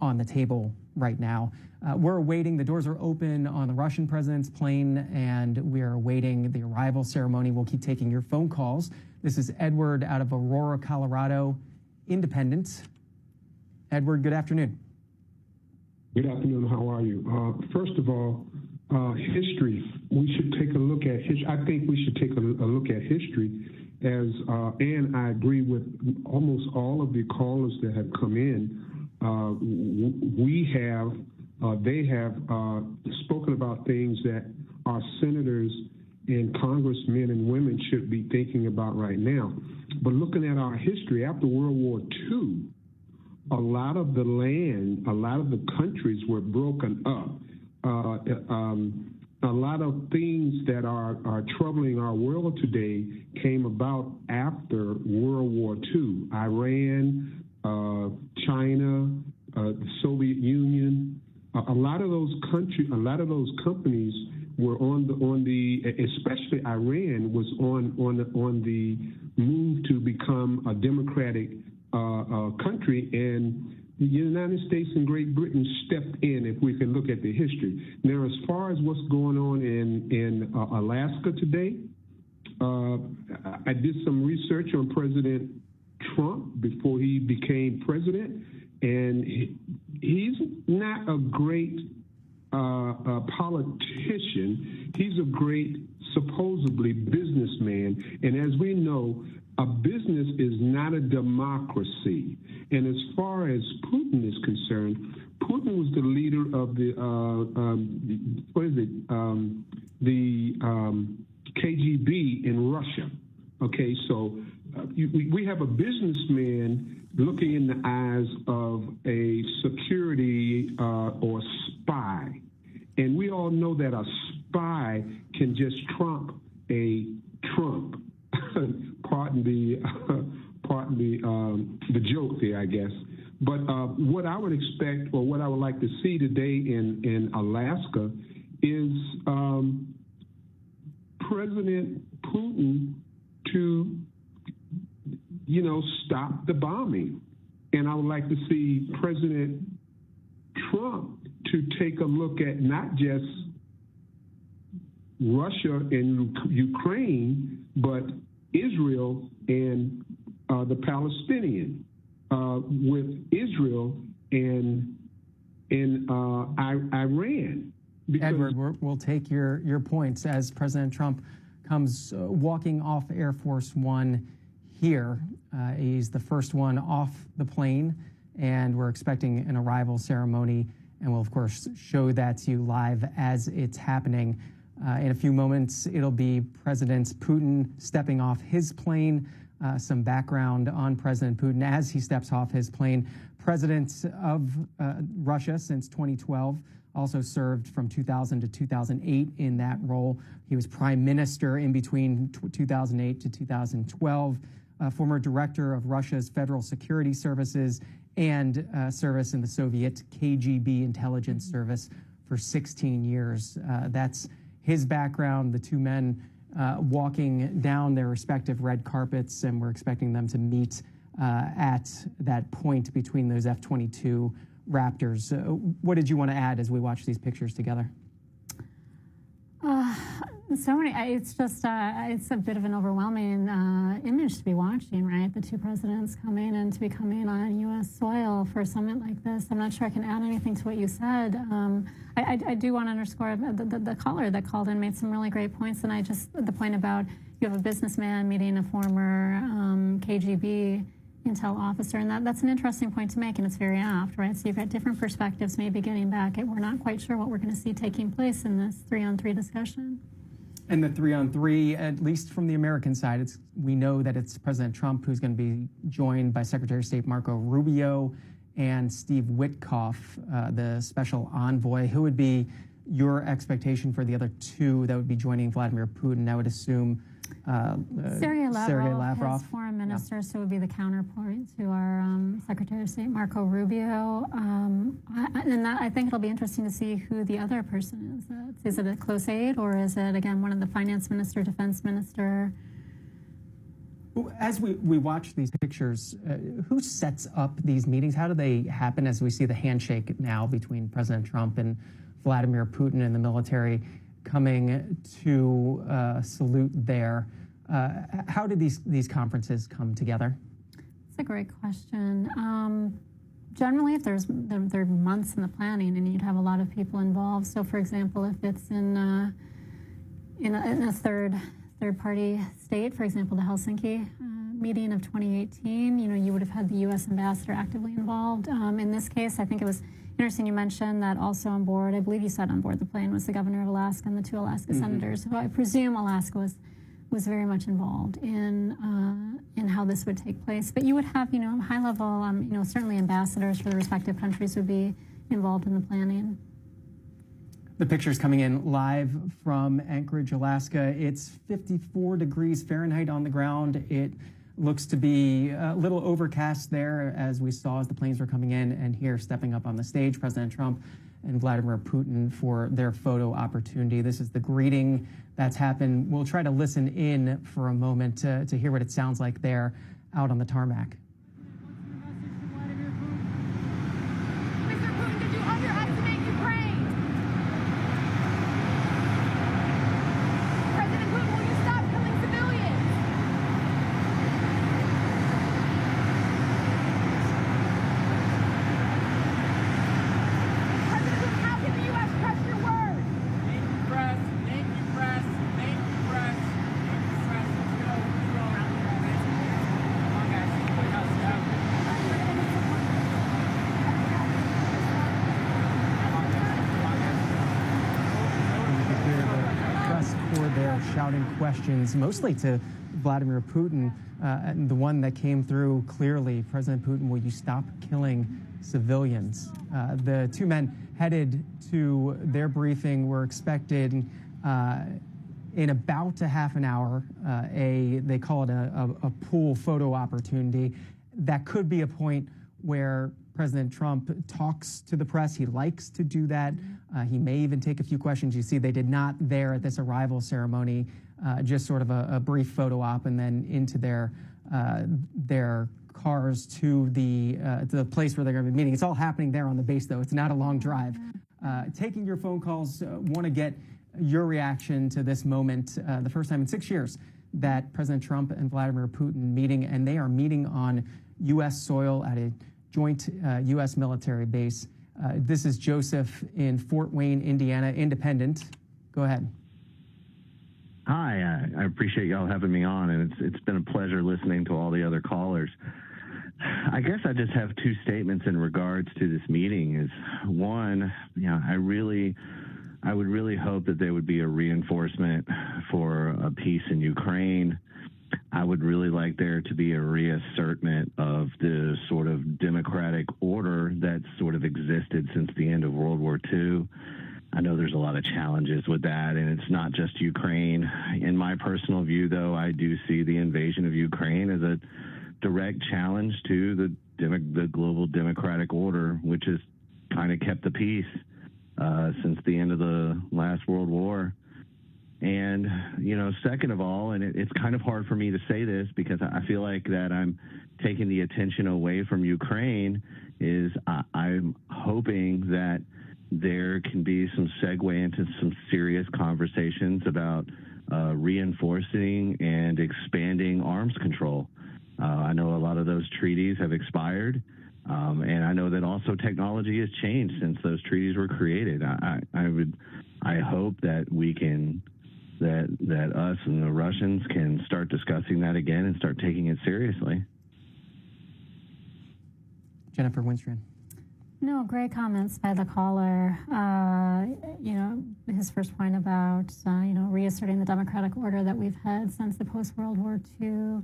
on the table right now. We're awaiting, the doors are open on the Russian president's plane, and we are awaiting the arrival ceremony. We'll keep taking your phone calls. This is Edward out of Aurora, Colorado, independent. Edward, good afternoon. Good afternoon. How are you? First of all, history. We should take a look at history. I think we should take a look at history as, and I agree with almost all of the callers that have come in. They have spoken about things that our senators and congressmen and women should be thinking about right now. But looking at our history, after World War II, a lot of the land, a lot of the countries were broken up. A lot of things that are troubling our world today came about after World War II. Iran, China, the Soviet Union. A lot of those countries, a lot of those companies were on the especially Iran was on the move to become a democratic country, and the United States and Great Britain stepped in, if we can look at the history. Now, as far as what's going on in Alaska today, I did some research on President Trump before he became president, and he's not a great politician. He's a great, supposedly, businessman. And as we know, a business is not a democracy. And as far as Putin is concerned, Putin was the leader of the KGB in Russia. Okay, so we have a businessman looking in the eyes of a security or spy. And we all know that a spy can just trump a Trump. Pardon the joke there, I guess. But what I would expect, or what I would like to see today in Alaska, is President Putin to, stop the bombing. And I would like to see President Trump to take a look at not just Russia and Ukraine, but Israel and the Palestinian, with Israel and Iran. Edward, we'll take your points as President Trump comes walking off Air Force One here. He's the first one off the plane, and we're expecting an arrival ceremony, and we'll, of course, show that to you live as it's happening. In a few moments, it'll be President Putin stepping off his plane. Some background on President Putin as he steps off his plane. President of Russia since 2012, also served from 2000 to 2008 in that role. He was prime minister in between 2008 to 2012, former director of Russia's Federal Security Services, and service in the Soviet KGB intelligence service for 16 years. That's his background, the two men walking down their respective red carpets, and we're expecting them to meet at that point between those F-22 Raptors. What did you want to add as we watch these pictures together? So many. It's just it's a bit of an overwhelming image to be watching, right? The two presidents coming and to be coming on U.S. soil for a summit like this. I'm not sure I can add anything to what you said. I do want to underscore the caller that called in made some really great points, and the point about you have a businessman meeting a former KGB intel officer, and that's an interesting point to make, and it's very apt, right? So you've got different perspectives, maybe getting back at we're not quite sure what we're going to see taking place in this 3-on-3 discussion. And the 3-on-3, at least from the American side, we know that it's President Trump who's going to be joined by Secretary of State Marco Rubio and Steve Witkoff, the special envoy. Who would be your expectation for the other two that would be joining Vladimir Putin? I would assume Sergei Lavrov, his foreign minister, so would be the counterpart to our Secretary of State Marco Rubio. I think it'll be interesting to see who the other person is. Is it a close aide, or is it, again, one of the finance minister, defense minister? As we watch these pictures, who sets up these meetings? How do they happen as we see the handshake now between President Trump and Vladimir Putin and the military coming to salute there? How do these conferences come together? That's a great question. Generally, if there are months in the planning and you'd have a lot of people involved. So, for example, if it's in a third-party state, for example, the Helsinki meeting of 2018, you would have had the U.S. ambassador actively involved. In this case, I think it was interesting you mentioned that also on board, I believe you said on board the plane, was the governor of Alaska and the two Alaska senators. So I presume Alaska was very much involved in how this would take place. But you would have, high level, certainly ambassadors for the respective countries would be involved in the planning. The pictures coming in live from Anchorage, Alaska. It's 54 degrees Fahrenheit on the ground. It looks to be a little overcast there, as we saw as the planes were coming in, and here stepping up on the stage, President Trump and Vladimir Putin for their photo opportunity. This is the greeting that's happened. We'll try to listen in for a moment to hear what it sounds like there out on the tarmac. Shouting questions, mostly to Vladimir Putin, and the one that came through clearly, President Putin, will you stop killing civilians? The two men headed to their briefing were expected in about a half an hour. They call it a pool photo opportunity. That could be a point where President Trump talks to the press. He likes to do that. He may even take a few questions. You see, they did not there at this arrival ceremony, just sort of a brief photo op and then into their cars to the place where they're going to be meeting. It's all happening there on the base, though. It's not a long drive. Taking your phone calls, want to get your reaction to this moment, the first time in 6 years that President Trump and Vladimir Putin meeting, and they are meeting on U.S. soil at a joint U.S. military base. This is Joseph in Fort Wayne, Indiana, independent. Go ahead. Hi, I appreciate y'all having me on, and it's been a pleasure listening to all the other callers. I guess I just have two statements in regards to this meeting. Is one, I would really hope that there would be a reinforcement for a peace in Ukraine. I would really like there to be a reassertment of the sort of democratic order that sort of existed since the end of World War II. I know there's a lot of challenges with that, and it's not just Ukraine. In my personal view, though, I do see the invasion of Ukraine as a direct challenge to the global democratic order, which has kind of kept the peace since the end of the last World War. And, second of all, and it's kind of hard for me to say this because I feel like that I'm taking the attention away from Ukraine, is I'm hoping that there can be some segue into some serious conversations about reinforcing and expanding arms control. I know a lot of those treaties have expired, and I know that also technology has changed since those treaties were created. I hope that we can, that us and the Russians can start discussing that again and start taking it seriously. Jennifer Winstrand. No, great comments by the caller. His first point about, reasserting the democratic order that we've had since the post-World War II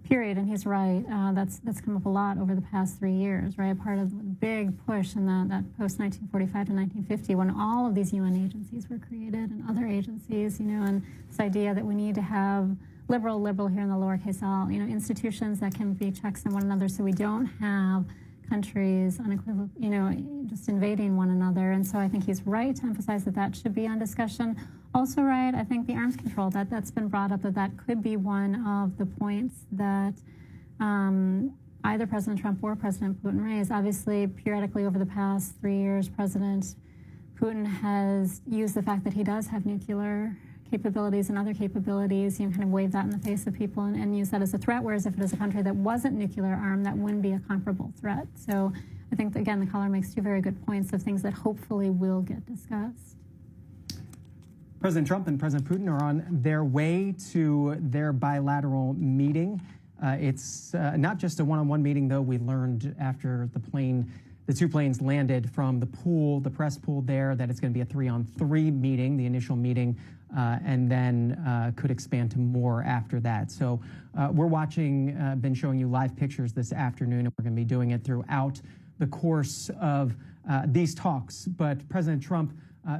period. And he's right. That's come up a lot over the past 3 years, right? Part of the big push in that post-1945 to 1950, when all of these UN agencies were created and other agencies, and this idea that we need to have liberal here in the lowercase l, institutions that can be checks on one another so we don't have countries unequivocally, just invading one another. And so I think he's right to emphasize that should be on discussion. Also, right, I think the arms control, that's been brought up, that could be one of the points that either President Trump or President Putin raised. Obviously, periodically over the past 3 years, President Putin has used the fact that he does have nuclear capabilities and other capabilities, kind of wave that in the face of people and use that as a threat, whereas if it is a country that wasn't nuclear armed, that wouldn't be a comparable threat. So I think, again, the caller makes two very good points of things that hopefully will get discussed. President Trump and President Putin are on their way to their bilateral meeting. It's not just a one-on-one meeting, though. We learned after the two planes landed from the press pool there, that it's going to be a 3-on-3 meeting, the initial meeting, and then could expand to more after that. So we're watching, been showing you live pictures this afternoon, and we're going to be doing it throughout the course of these talks. But President Trump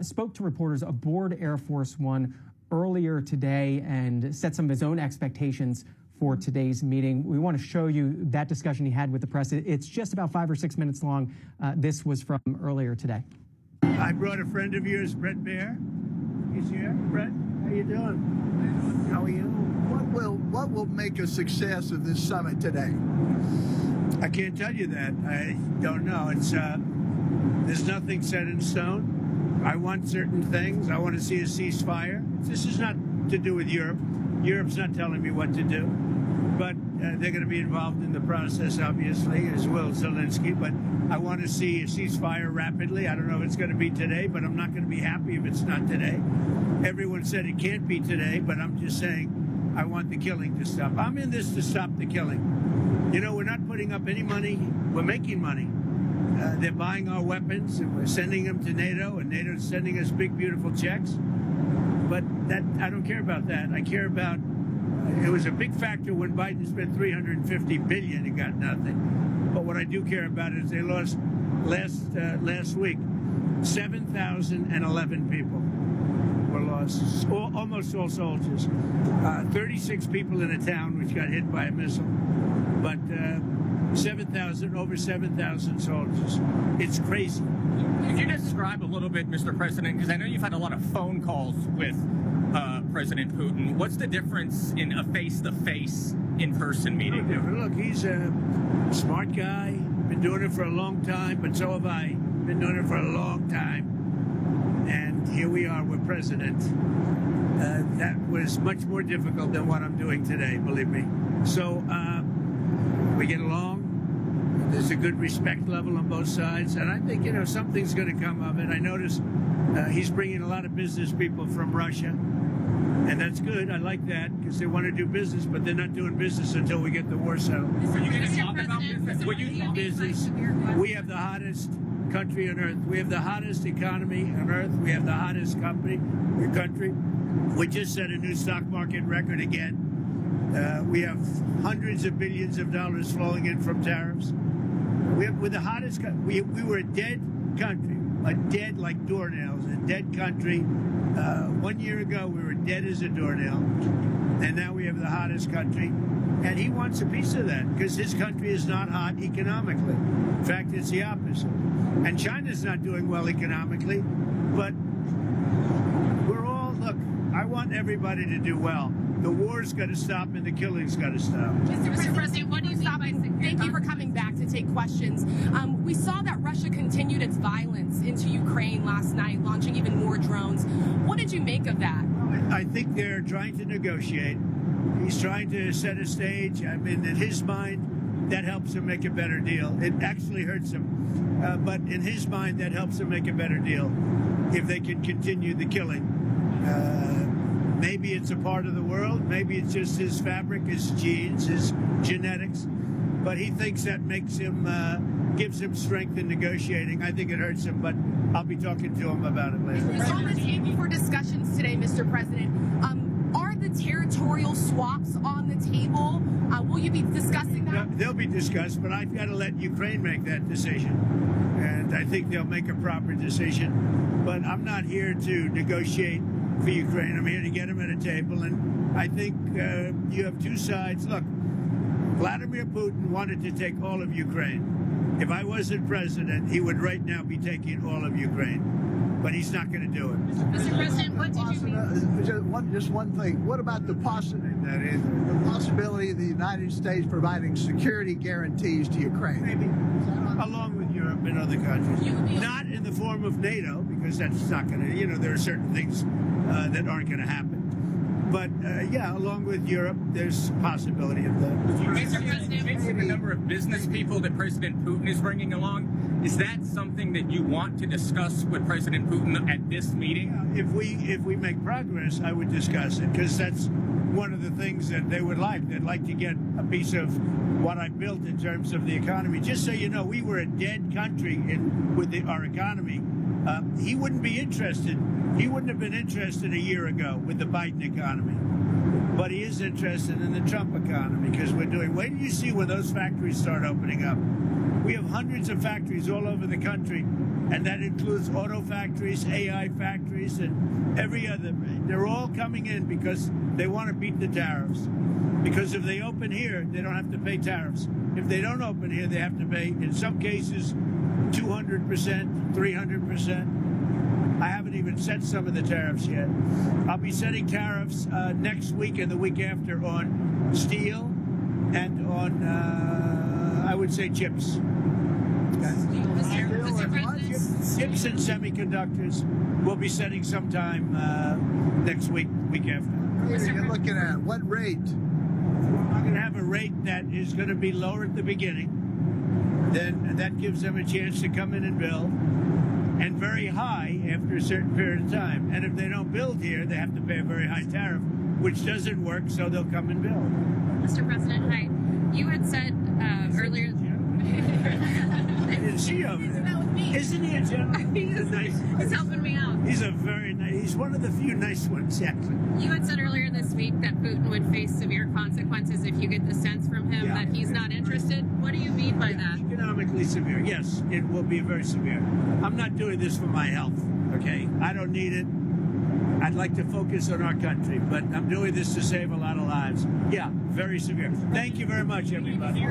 spoke to reporters aboard Air Force One earlier today and set some of his own expectations for today's meeting. We want to show you that discussion he had with the press. It's just about 5 or 6 minutes long. This was from earlier today. I brought a friend of yours, Brett Baer. He's here. Brett, how you doing? How are you? What will make a success of this summit today? I can't tell you that. I don't know. It's there's nothing set in stone. I want certain things. I want to see a ceasefire. This is not to do with Europe. Europe's not telling me what to do. But they're going to be involved in the process, obviously, as will Zelensky. But I want to see a ceasefire rapidly. I don't know if it's going to be today, but I'm not going to be happy if it's not today. Everyone said it can't be today, but I'm just saying I want the killing to stop. I'm in this to stop the killing. You know, we're not putting up any money. We're making money. They're buying our weapons, and we're sending them to NATO, and NATO's sending us big, beautiful checks. But that I don't care about that. I care about it was a big factor when Biden spent $350 billion and got nothing. But what I do care about is they lost last week 7,011 people were lost, almost all soldiers. 36 people in a town which got hit by a missile, but over 7,000 soldiers. It's crazy. Could you describe a little bit, Mr. President, because I know you've had a lot of phone calls with President Putin. What's the difference in a face-to-face, in-person meeting? Look, he's a smart guy, been doing it for a long time, but so have I. Been doing it for a long time. And here we are with President. That was much more difficult than what I'm doing today, believe me. So we get along. There's a good respect level on both sides, and I think, something's going to come of it. I noticed he's bringing a lot of business people from Russia, and that's good. I like that because they want to do business, but they're not doing business until we get the war settled. Are you going to talk about business? We have the hottest country on earth. We have the hottest economy on earth. We have the hottest country. We just set a new stock market record again. We have hundreds of billions of dollars flowing in from tariffs. We're the hottest country. We were a dead country, dead like doornails, a dead country. 1 year ago, we were dead as a doornail, and now we have the hottest country. And he wants a piece of that because his country is not hot economically. In fact, it's the opposite. And China's not doing well economically, but I want everybody to do well. The war's got to stop and the killing's got to stop. Mr. President, what do you stop? Thank you for coming back to take questions. We saw that Russia continued its violence into Ukraine last night, launching even more drones. What did you make of that? I think they're trying to negotiate. He's trying to set a stage. I mean, in his mind, that helps him make a better deal. It actually hurts him. But in his mind, that helps him make a better deal if they can continue the killing. Maybe it's a part of the world. Maybe it's just his fabric, his genes, his genetics. But he thinks that makes him, gives him strength in negotiating. I think it hurts him, but I'll be talking to him about it later. It's on the table for discussions today, Mr. President. Are the territorial swaps on the table? Will you be discussing that? No, they'll be discussed, but I've got to let Ukraine make that decision. And I think they'll make a proper decision. But I'm not here to negotiate for Ukraine. I'm here to get them at a table, and I think you have two sides. Look, Vladimir Putin wanted to take all of Ukraine. If I wasn't president, he would right now be taking all of Ukraine. but he's not going to do it. Mr. President, what did you mean? Just one thing. What about the possibility of the United States providing security guarantees to Ukraine? Maybe, along with Europe and other countries. Not in the form of NATO, because that's not going to, there are certain things that aren't going to happen. But, yeah, along with Europe, there's a possibility of that. Mr. President, the number of business people that President Putin is bringing along, is that something that you want to discuss with President Putin at this meeting? If we make progress, I would discuss it, because that's one of the things that they would like. They'd like to get a piece of what I built in terms of the economy. Just so you know, we were a dead country with our economy. He wouldn't be interested. He wouldn't have been interested a year ago with the Biden economy. But he is interested in the Trump economy, because wait till you see when those factories start opening up. We have hundreds of factories all over the country, and that includes auto factories, AI factories, and every other. They're all coming in because they want to beat the tariffs. Because if they open here, they don't have to pay tariffs. If they don't open here, they have to pay, in some cases, 200%, 300%. I haven't even set some of the tariffs yet. I'll be setting tariffs next week and the week after on steel and on, I would say, chips. Chips and semiconductors. We'll be setting sometime next week after. You're looking at what rate? I'm going to have a rate that is going to be lower at the beginning. Then that gives them a chance to come in and build. And very high after a certain period of time. And if they don't build here, they have to pay a very high tariff, which doesn't work, so they'll come and build. Mr. President, hi. You had said earlier... I didn't see over there. Isn't he a general? He's helping me out. He's a very nice, he's one of the few nice ones, actually. You had said earlier this week that Putin would face severe consequences if you get the sense from him that he's not interested. What do you mean by that? Economically severe, yes, it will be very severe. I'm not doing this for my health, okay? I don't need it. I'd like to focus on our country, but I'm doing this to save a lot of lives. Yeah, very severe. Thank you very much, everybody.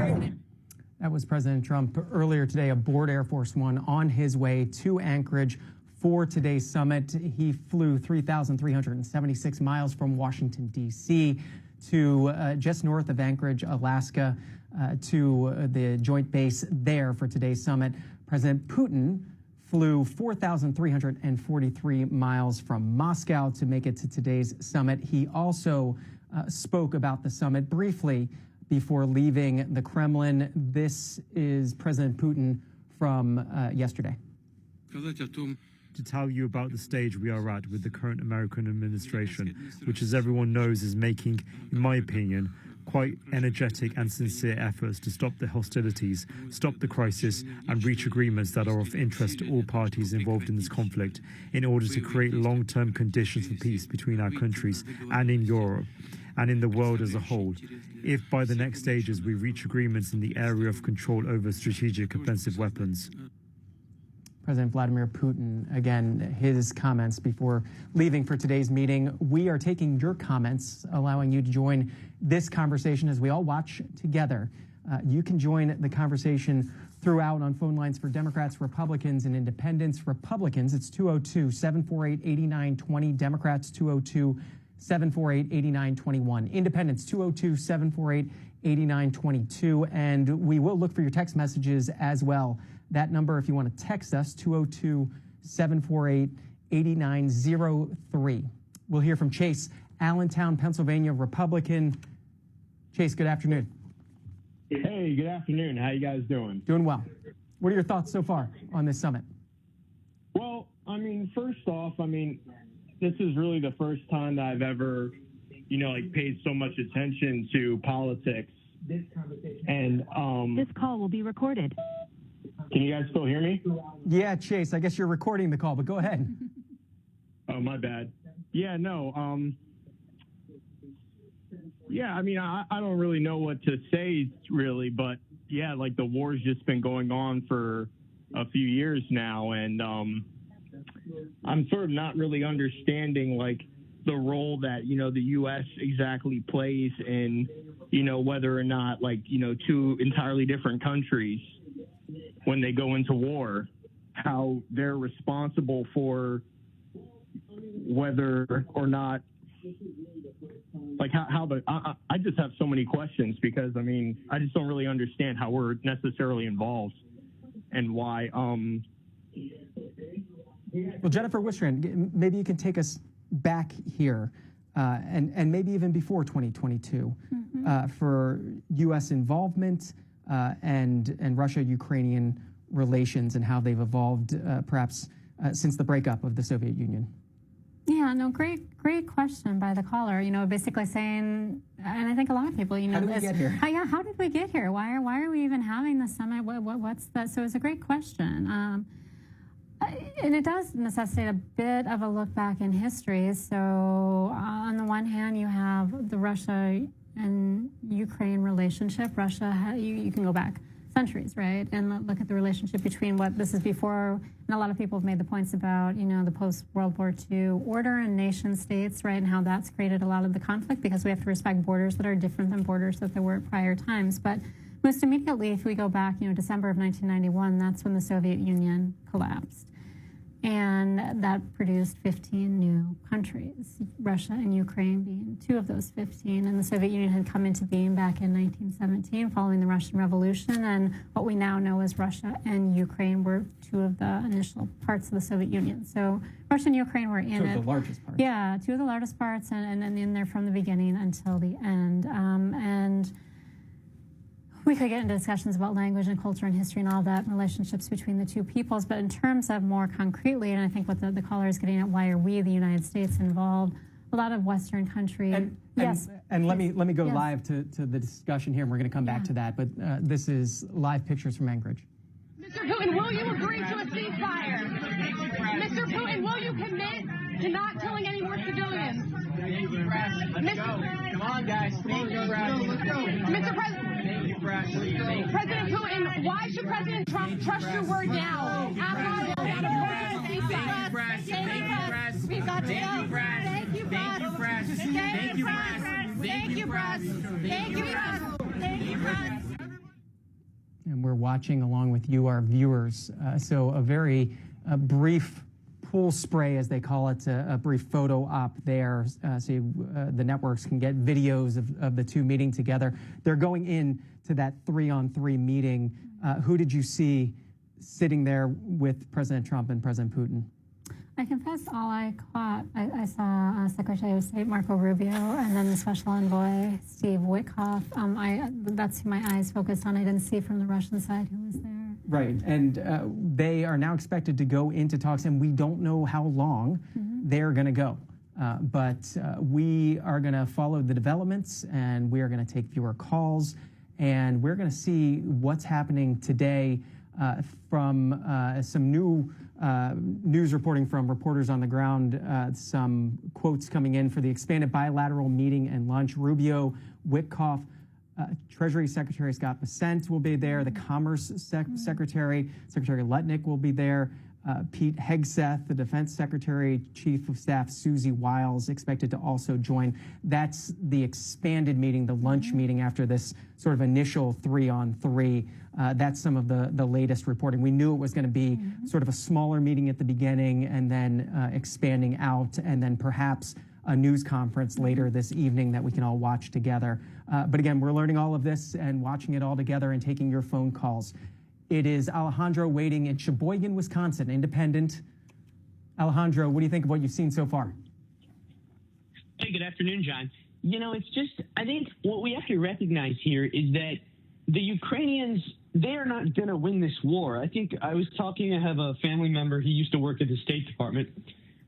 That was President Trump earlier today aboard Air Force One on his way to Anchorage for today's summit. He flew 3,376 miles from Washington, D.C. to just north of Anchorage, Alaska, to the joint base there for today's summit. President Putin flew 4,343 miles from Moscow to make it to today's summit. He also spoke about the summit briefly before leaving the Kremlin. This is President Putin from yesterday. To tell you about the stage we are at with the current American administration, which, as everyone knows, is making, in my opinion, quite energetic and sincere efforts to stop the hostilities, stop the crisis, and reach agreements that are of interest to all parties involved in this conflict in order to create long-term conditions for peace between our countries and in Europe and in the world as a whole. If by the next stages we reach agreements in the area of control over strategic offensive weapons. President Vladimir Putin, again, his comments before leaving for today's meeting. We are taking your comments, allowing you to join this conversation as we all watch together. You can join the conversation throughout on phone lines for Democrats, Republicans, and Independents. Republicans, it's 202-748-8920. Democrats, 202-748-8921. Independents, 202-748-8922. And we will look for your text messages as well. That number, if you want to text us, 202-748-8903. We'll hear from Chase, Allentown, Pennsylvania, Republican. Chase, good afternoon. Hey, good afternoon. How you guys doing? Doing well. What are your thoughts so far on this summit? Well, first off, this is really the first time that I've ever, paid so much attention to politics. And this call will be recorded. Can you guys still hear me? Yeah, Chase, I guess you're recording the call, but go ahead. Oh, my bad. Yeah, no. I don't really know what to say, really, but yeah, the war's just been going on for a few years now, and I'm sort of not really understanding, the role that, the U.S. exactly plays in, whether or not, two entirely different countries, when they go into war, how they're responsible for whether or not, like I just have so many questions because, I mean, I just don't really understand how we're necessarily involved and why. Well, Jennifer Wistrand, maybe you can take us back here and maybe even before 2022 for U.S. involvement and Russia-Ukrainian relations and how they've evolved perhaps since the breakup of the Soviet Union. Yeah, no, great question by the caller. You know, basically saying, and I think a lot of people, you know, how did we get here? How did we get here? Why are we even having the summit? What's that? So it's a great question, and it does necessitate a bit of a look back in history. So on the one hand, you have the Russia and Ukraine relationship. Russia, you can go back centuries, right? And look at the relationship between what this is before, and a lot of people have made the points about, you know, the post-World War II order and nation states, right, and how that's created a lot of the conflict because we have to respect borders that are different than borders that there were at prior times. But most immediately, if we go back, you know, December of 1991, that's when the Soviet Union collapsed. And that produced 15 new countries, Russia and Ukraine being two of those 15. And the Soviet Union had come into being back in 1917 following the Russian Revolution. And what we now know as Russia and Ukraine were two of the initial parts of the Soviet Union. So Russia and Ukraine were in it. Two of the largest parts. Yeah, two of the largest parts and in there from the beginning until the end. And we could get into discussions about language and culture and history and all that, relationships between the two peoples. But in terms of more concretely, and I think what the caller is getting at, why are we, the United States, involved? A lot of Western countries. And let me go live to the discussion here, and we're going to come back to that. But this is live pictures from Anchorage. Mr. Putin, will you agree to a ceasefire? Mr. Putin, will you commit to not killing any more civilians? Come on, guys. Mr. President Putin, why should President Trump trust your word now? After Thank you, press. Thank you, press. We've got to go. Thank you, press. Thank you, press. Thank you, press. Thank you, press. Thank you, press. Thank you, press. And we're watching along with you, our viewers. So a very brief pool spray, as they call it, a brief photo op there. So the networks can get videos of the two meeting together. They're going in to that 3-on-3 meeting. Who did you see sitting there with President Trump and President Putin? I confess all I caught, I saw Secretary of State Marco Rubio and then the Special Envoy Steve Witkoff. That's who my eyes focused on. I didn't see from the Russian side who was there. Right, and they are now expected to go into talks, and we don't know how long they're going to go. But we are going to follow the developments, and we are going to take viewer calls, and we're going to see what's happening today from some new news reporting from reporters on the ground, some quotes coming in for the expanded bilateral meeting and lunch. Rubio, Witkoff, Treasury Secretary Scott Bessent will be there. The Commerce Secretary, Secretary Lutnick will be there. Pete Hegseth, the Defense Secretary, Chief of Staff Susie Wiles, expected to also join. That's the expanded meeting, the lunch meeting after this sort of initial 3-on-3. That's some of the latest reporting. We knew it was going to be sort of a smaller meeting at the beginning and then expanding out, and then perhaps a news conference later this evening that we can all watch together. But again, we're learning all of this and watching it all together and taking your phone calls. It is Alejandro waiting in Sheboygan, Wisconsin, independent. Alejandro, what do you think of what you've seen so far? Hey, good afternoon, John. You know, it's just, I think what we have to recognize here is that the Ukrainians, they are not going to win this war. I think I have a family member, he used to work at the State Department.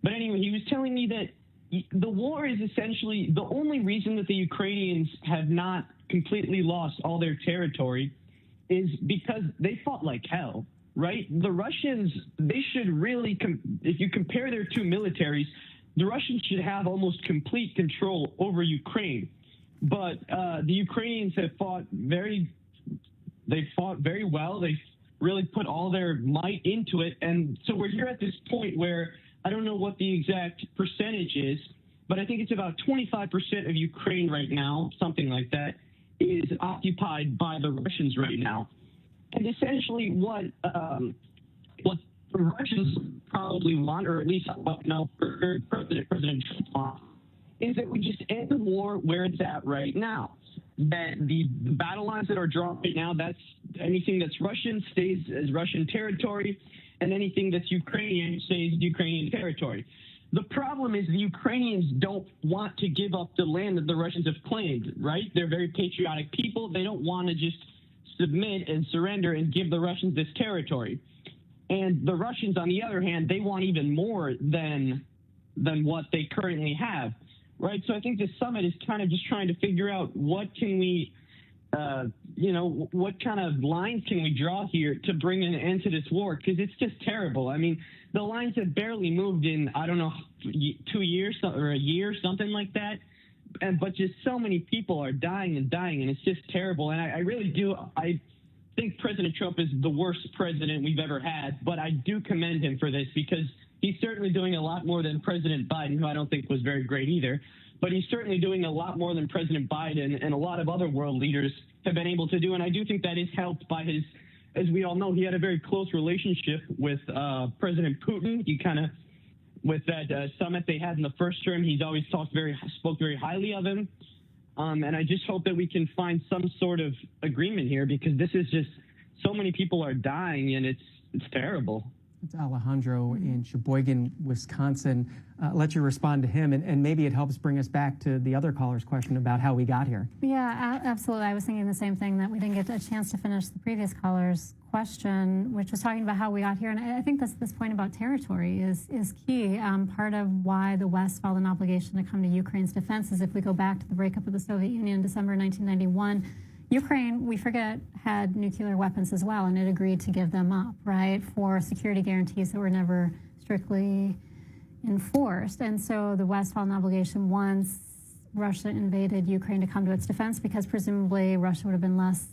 But anyway, he was telling me that the war is essentially the only reason that the Ukrainians have not completely lost all their territory is because they fought like hell, right? The Russians, they should really, if you compare their two militaries, the Russians should have almost complete control over Ukraine. But the Ukrainians have fought very well. They really put all their might into it. And so we're here at this point where I don't know what the exact percentage is, but I think it's about 25% of Ukraine right now, something like that, is occupied by the Russians right now. And essentially what the Russians probably want, or at least President Trump wants, is that we just end the war where it's at right now. That the battle lines that are drawn right now, that's anything that's Russian stays as Russian territory, and anything that's Ukrainian stays Ukrainian territory. The problem is the Ukrainians don't want to give up the land that the Russians have claimed, right? They're very patriotic people. They don't want to just submit and surrender and give the Russians this territory. And the Russians, on the other hand, they want even more than what they currently have, right? So I think this summit is kind of just trying to figure out what can we, what kind of lines can we draw here to bring an end to this war? Because it's just terrible. I mean, the lines have barely moved in, I don't know, 2 years or a year, something like that. But just so many people are dying, and it's just terrible. And I think President Trump is the worst president we've ever had, but I do commend him for this because he's certainly doing a lot more than President Biden, who I don't think was very great either. But he's certainly doing a lot more than President Biden and a lot of other world leaders have been able to do. And I do think that is helped by his, as we all know, he had a very close relationship with President Putin. He kind of, with that summit they had in the first term, he's always spoke very highly of him. And I just hope that we can find some sort of agreement here, because this is just, so many people are dying and it's terrible. It's Alejandro in Sheboygan, Wisconsin. Let you respond to him, and maybe it helps bring us back to the other caller's question about how we got here. Yeah, absolutely. I was thinking the same thing, that we didn't get a chance to finish the previous caller's question, which was talking about how we got here. And I think this point about territory is key. Part of why the West felt an obligation to come to Ukraine's defense is, if we go back to the breakup of the Soviet Union in December 1991, Ukraine, we forget, had nuclear weapons as well, and it agreed to give them up, right, for security guarantees that were never strictly enforced. And so the West felt an obligation once Russia invaded Ukraine to come to its defense, because presumably Russia would have been less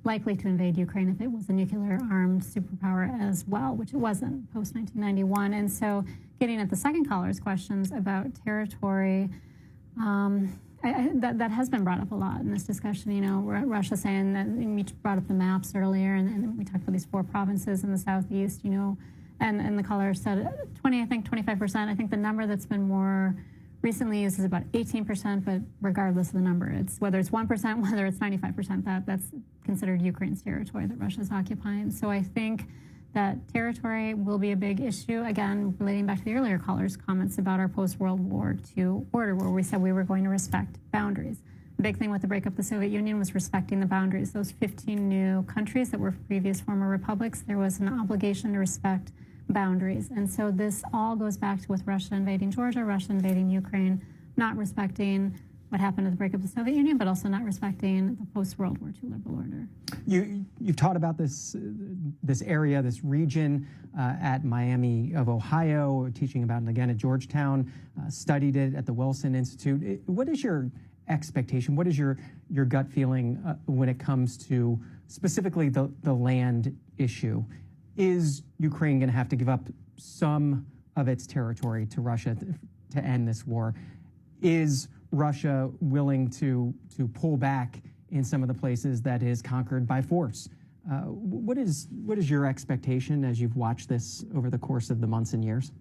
likely to invade Ukraine if it was a nuclear-armed superpower as well, which it wasn't post-1991. And so getting at the second caller's questions about territory, that has been brought up a lot in this discussion. You know, Russia saying that, we brought up the maps earlier, and we talked about these 4 provinces in the southeast, you know, and the caller said 25%. I think the number that's been more recently used is about 18%, but regardless of the number, it's whether it's 1%, whether it's 95%, that's considered Ukraine's territory that Russia's occupying. So I think that territory will be a big issue. Again, relating back to the earlier caller's comments about our post-World War II order, where we said we were going to respect boundaries. The big thing with the breakup of the Soviet Union was respecting the boundaries. Those 15 new countries that were previous former republics, there was an obligation to respect boundaries. And so this all goes back to, with Russia invading Georgia, Russia invading Ukraine, not respecting what happened at the breakup of the Soviet Union, but also not respecting the post-World War II liberal order. You've taught about this area, this region at Miami of Ohio, teaching about it again at Georgetown, studied it at the Wilson Institute. What is your expectation? What is your gut feeling when it comes to specifically the land issue? Is Ukraine going to have to give up some of its territory to Russia to end this war? Is Russia willing to pull back in some of the places that is conquered by force? What is your expectation as you've watched this over the course of the months and years?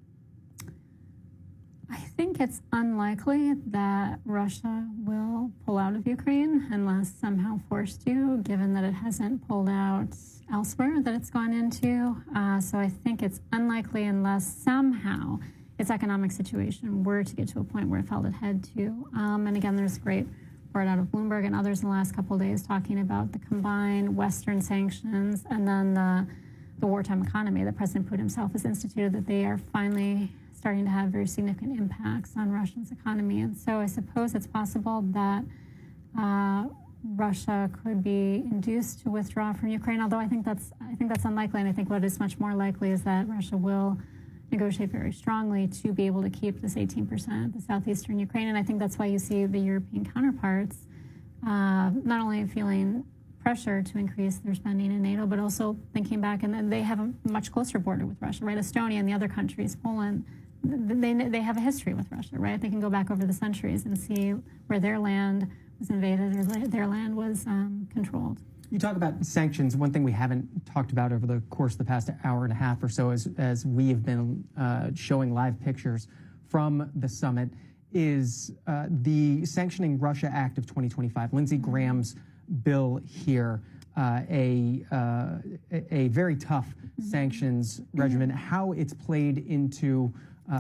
I think it's unlikely that Russia will pull out of Ukraine unless somehow forced to, given that it hasn't pulled out elsewhere that it's gone into. So I think it's unlikely unless somehow its economic situation were to get to a point where it felt it had to. And again, there's a great report out of Bloomberg and others in the last couple of days talking about the combined Western sanctions and then the wartime economy that President Putin himself has instituted, that they are finally starting to have very significant impacts on Russia's economy. And so I suppose it's possible that Russia could be induced to withdraw from Ukraine, although I think that's unlikely. And I think what is much more likely is that Russia will negotiate very strongly to be able to keep this 18%, the southeastern Ukraine. And I think that's why you see the European counterparts not only feeling pressure to increase their spending in NATO, but also thinking back, and then they have a much closer border with Russia, right? Estonia and the other countries, Poland, they have a history with Russia, right? They can go back over the centuries and see where their land was invaded or their land was controlled. You talk about sanctions. One thing we haven't talked about over the course of the past hour and a half or so, as we have been showing live pictures from the summit, is the Sanctioning Russia Act of 2025, Lindsey Graham's bill here, a very tough sanctions regimen. How it's played into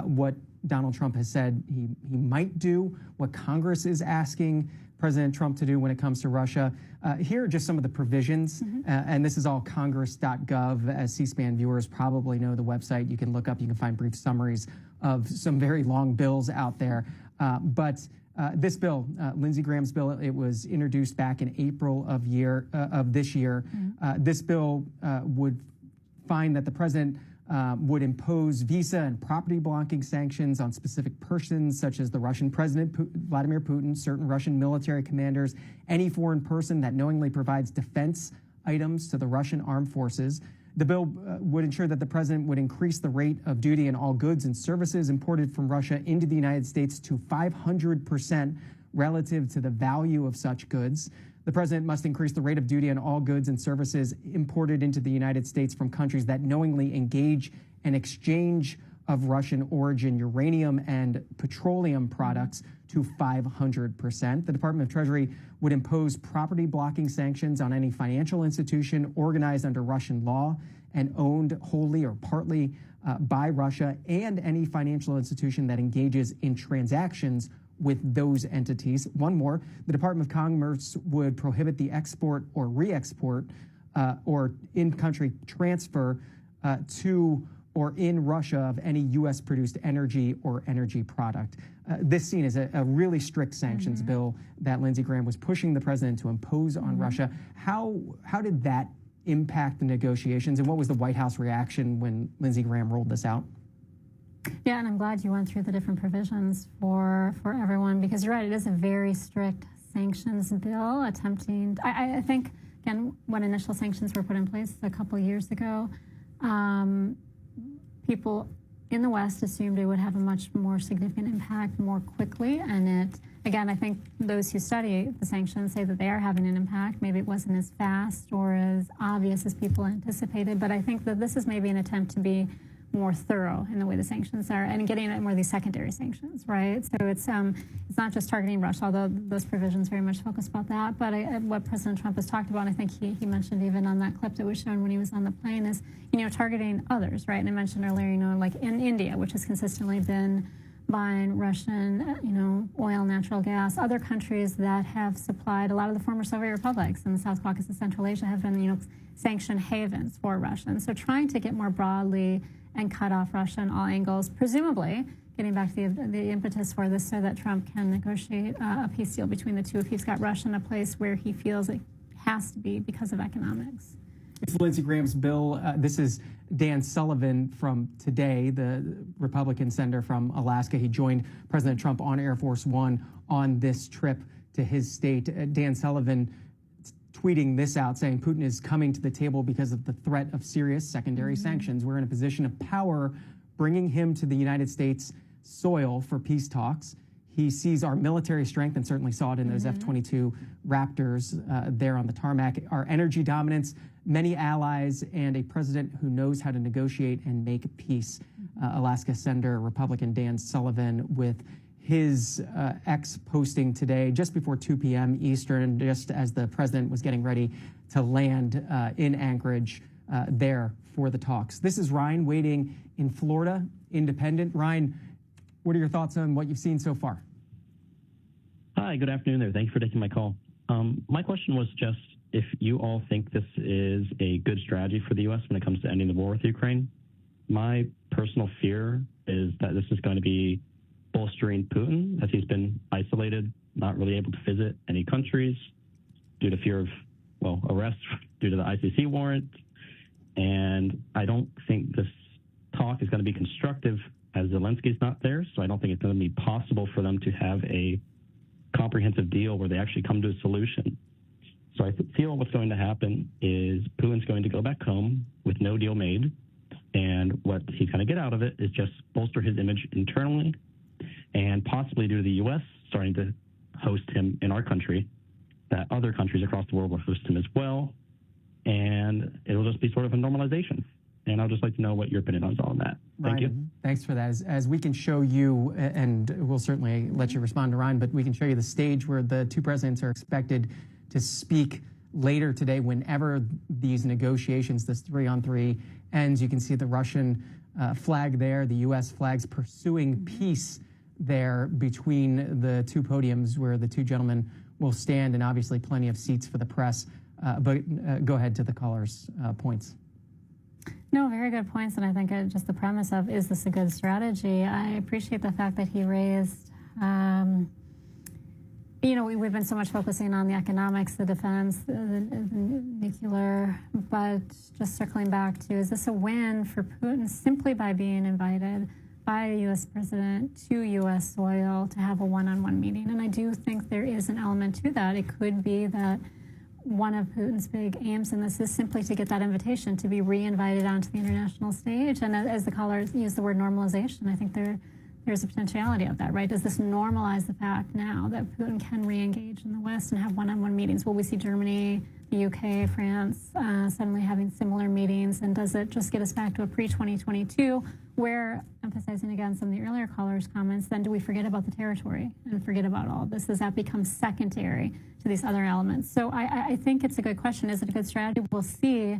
what Donald Trump has said he might do, what Congress is asking President Trump to do when it comes to Russia. Here are just some of the provisions, and this is all congress.gov. As C-SPAN viewers probably know the website. You can look up, you can find brief summaries of some very long bills out there. But this bill, Lindsey Graham's bill, it was introduced back in April of this year. This bill would find that the president would impose visa and property blocking sanctions on specific persons, such as the Russian President Vladimir Putin, certain Russian military commanders, any foreign person that knowingly provides defense items to the Russian armed forces. The bill would ensure that the president would increase the rate of duty on all goods and services imported from Russia into the United States to 500% relative to the value of such goods. The president must increase the rate of duty on all goods and services imported into the United States from countries that knowingly engage in exchange of Russian origin uranium and petroleum products to 500%. The Department of Treasury would impose property blocking sanctions on any financial institution organized under Russian law and owned wholly or partly by Russia, and any financial institution that engages in transactions with those entities. One more, the Department of Commerce would prohibit the export or re-export or in-country transfer to or in Russia of any U.S.-produced energy or energy product. This seen as a really strict sanctions bill that Lindsey Graham was pushing the president to impose on Russia. How did that impact the negotiations, and what was the White House reaction when Lindsey Graham rolled this out? Yeah, and I'm glad you went through the different provisions for everyone, because you're right, it is a very strict sanctions bill attempting, I think, again, when initial sanctions were put in place a couple years ago, people in the West assumed it would have a much more significant impact more quickly. And it, again, I think those who study the sanctions say that they are having an impact. Maybe it wasn't as fast or as obvious as people anticipated, but I think that this is maybe an attempt to be more thorough in the way the sanctions are, and getting at more of these secondary sanctions, right? So it's not just targeting Russia, although those provisions very much focus about that. But what President Trump has talked about, and I think he mentioned even on that clip that was shown when he was on the plane, is targeting others, right? And I mentioned earlier, like in India, which has consistently been buying Russian, oil, natural gas. Other countries that have supplied a lot of the former Soviet republics in the South Caucasus and Central Asia have been, sanctioned havens for Russians. So trying to get more broadly and cut off Russia on all angles, presumably getting back to the impetus for this so that Trump can negotiate a peace deal between the two if he's got Russia in a place where he feels it has to be because of economics. It's Lindsey Graham's bill. This is Dan Sullivan from Today, the Republican senator from Alaska. He joined President Trump on Air Force One on this trip to his state. Dan Sullivan tweeting this out, saying Putin is coming to the table because of the threat of serious secondary sanctions. We're in a position of power, bringing him to the United States soil for peace talks. He sees our military strength, and certainly saw it in those F-22 Raptors there on the tarmac, our energy dominance, many allies, and a president who knows how to negotiate and make peace. Alaska Senator Republican Dan Sullivan with his X posting today, just before 2 p.m. Eastern, just as the president was getting ready to land in Anchorage there for the talks. This is Ryan waiting in Florida, independent. Ryan, what are your thoughts on what you've seen so far? Hi, good afternoon there. Thank you for taking my call. My question was just if you all think this is a good strategy for the U.S. when it comes to ending the war with Ukraine. My personal fear is that this is going to be bolstering Putin, as he's been isolated, not really able to visit any countries due to fear of, arrest due to the ICC warrant. And I don't think this talk is going to be constructive as Zelensky's not there, so I don't think it's going to be possible for them to have a comprehensive deal where they actually come to a solution. So I feel what's going to happen is Putin's going to go back home with no deal made, and what he's going to get out of it is just bolster his image internally, and possibly due to the U.S. starting to host him in our country, that other countries across the world will host him as well, and it'll just be sort of a normalization. And I'd just like to know what your opinion is on that. Thank you. Thanks for that. As we can show you, and we'll certainly let you respond to Ryan, but we can show you the stage where the two presidents are expected to speak later today whenever these negotiations, this 3-on-3 ends. You can see the Russian flag there, the U.S. flags pursuing peace there between the two podiums where the two gentlemen will stand, and obviously plenty of seats for the press. But go ahead to the caller's points. No, very good points, and I think just the premise of, is this a good strategy? I appreciate the fact that he raised, we've been so much focusing on the economics, the defense, the nuclear, but just circling back to, is this a win for Putin simply by being invited by a U.S. president to U.S. soil to have a one-on-one meeting? And I do think there is an element to that. It could be that one of Putin's big aims in this is simply to get that invitation to be re-invited onto the international stage. And as the caller used the word normalization, I think there's a potentiality of that, right? Does this normalize the fact now that Putin can re-engage in the West and have one-on-one meetings? Will we see Germany, the UK, France suddenly having similar meetings? And does it just get us back to a pre-2022 where, emphasizing again some of the earlier callers' comments, then do we forget about the territory and forget about all of this? Does that become secondary to these other elements? So I think it's a good question. Is it a good strategy? We'll see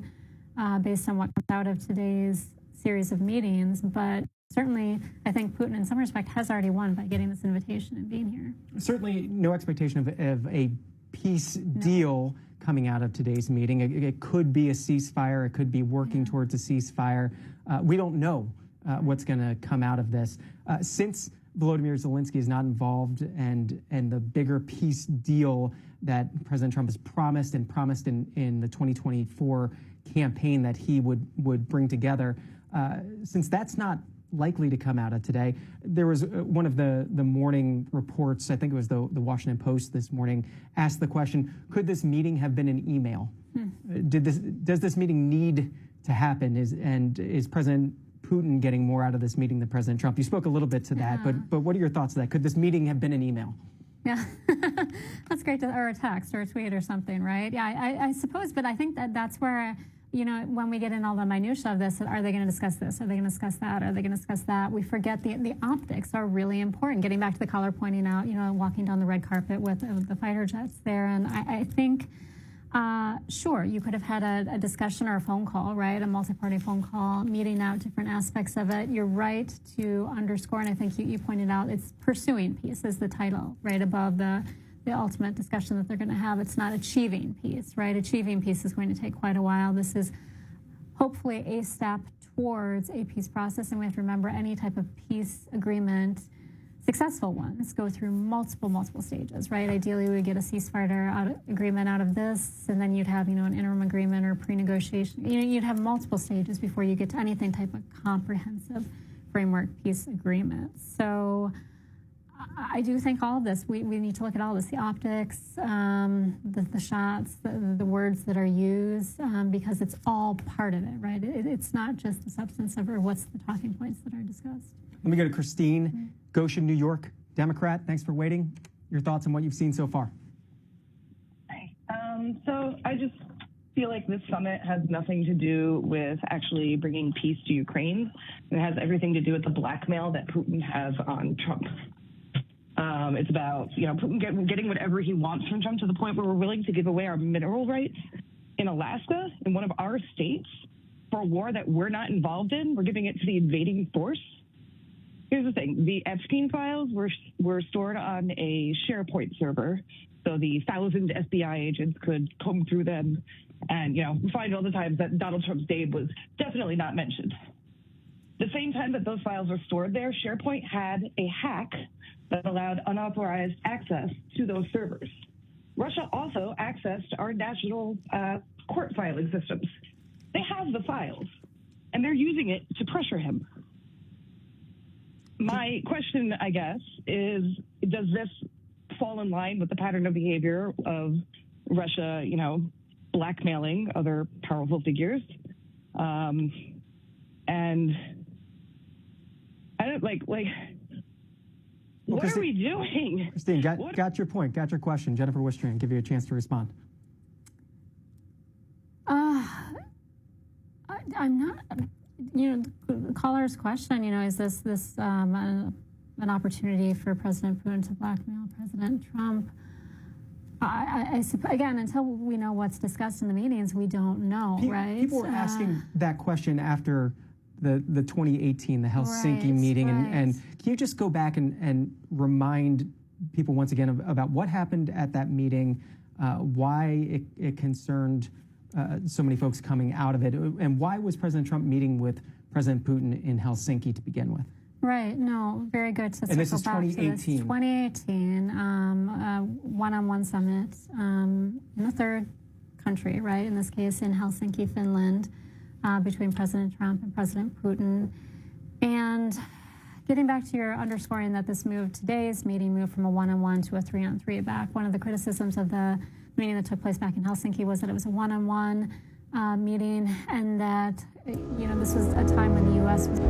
based on what comes out of today's series of meetings. But certainly, I think Putin, in some respect, has already won by getting this invitation and being here. Certainly no expectation of a peace deal coming out of today's meeting. It could be a ceasefire. It could be working towards a ceasefire. We don't know what's going to come out of this. Since Volodymyr Zelensky is not involved, and the bigger peace deal that President Trump has promised in the 2024 campaign that he would bring together, since that's not likely to come out of today, there was one of the morning reports, I think it was the Washington Post this morning, asked the question, could this meeting have been an email? Does this meeting need to happen? Is President Putin getting more out of this meeting than President Trump? You spoke a little bit to that, but what are your thoughts on that? Could this meeting have been an email? Yeah, that's great, or a text or a tweet or something, right? Yeah, I suppose, but I think that's where, when we get in all the minutiae of this, are they going to discuss this? Are they going to discuss that? Are they going to discuss that? We forget the optics are really important. Getting back to the caller pointing out, walking down the red carpet with the fighter jets there. And I think, sure, you could have had a discussion or a phone call, right? A multi-party phone call, meeting out different aspects of it. You're right to underscore, and I think you pointed out, it's pursuing peace is the title, right above the ultimate discussion that they're going to have. It's not achieving peace, right? Achieving peace is going to take quite a while. This is hopefully a step towards a peace process, and we have to remember any type of peace agreement, successful ones, go through multiple stages, right? Ideally, we would get a ceasefire agreement out of this, and then you'd have, an interim agreement or pre-negotiation. You'd have multiple stages before you get to anything type of comprehensive framework peace agreement. So I do think all of this, we need to look at all this, the optics, the shots, the words that are used, because it's all part of it, right? It's not just the substance of, or what's the talking points that are discussed. Let me go to Christine, Goshen, New York, Democrat. Thanks for waiting. Your thoughts on what you've seen so far? Hi. So I just feel like this summit has nothing to do with actually bringing peace to Ukraine. It has everything to do with the blackmail that Putin has on Trump. It's about, Putin getting whatever he wants from Trump to the point where we're willing to give away our mineral rights in Alaska, in one of our states, for a war that we're not involved in. We're giving it to the invading force. Here's the thing. The Epstein files were stored on a SharePoint server, so the 1,000 FBI agents could comb through them and, find all the times that Donald Trump's name was definitely not mentioned. The same time that those files were stored there, SharePoint had a hack that allowed unauthorized access to those servers. Russia also accessed our national court filing systems. They have the files, and they're using it to pressure him. My question, I guess, is, does this fall in line with the pattern of behavior of Russia, blackmailing other powerful figures? And I don't like Well, what are we doing? Christine, got your point, got your question. Jennifer Wistrian, give you a chance to respond. I'm not, the caller's question, is this an opportunity for President Putin to blackmail President Trump? Again, until we know what's discussed in the meetings, we don't know, right? People were asking that question after the 2018, the Helsinki meeting. And can you just go back and remind people once again about what happened at that meeting, why it concerned so many folks coming out of it, and why was President Trump meeting with President Putin in Helsinki to begin with? Right. No, very good to And this is circle back 2018. to this. 2018, one-on-one summit in a third country, right? In this case, in Helsinki, Finland, between President Trump and President Putin. And getting back to your underscoring that today's meeting moved from a one-on-one to a three-on-three back. One of the criticisms of the meeting that took place back in Helsinki was that it was a one-on-one meeting, and that, this was a time when the U.S. was...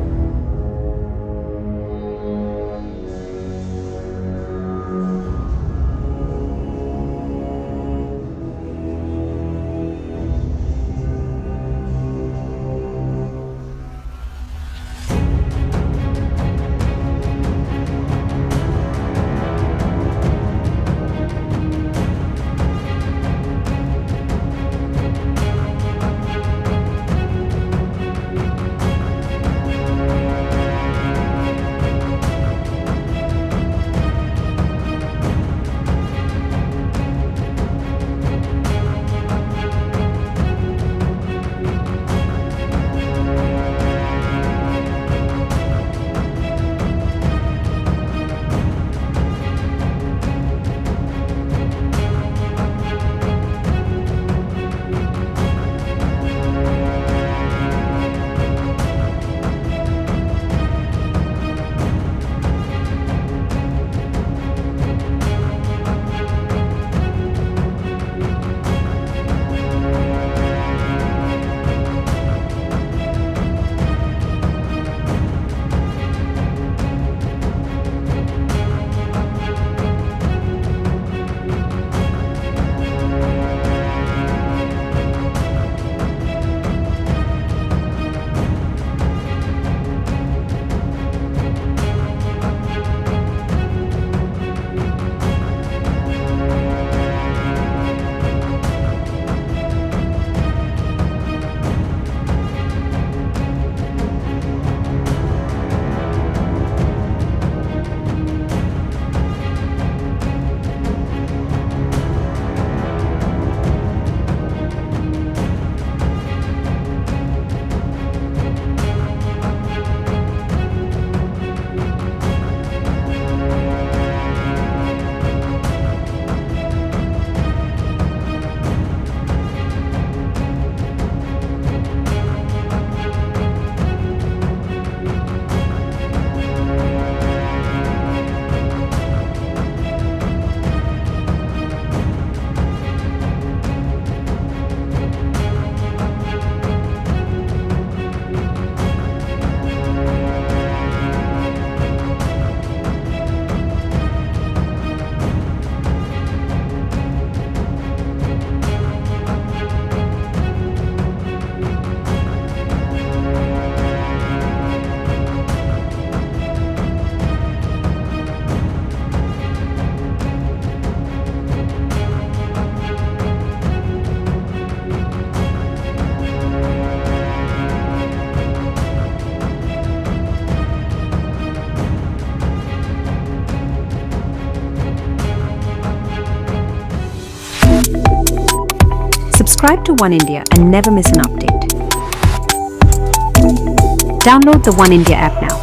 Subscribe to One India and never miss an update. Download the One India app now.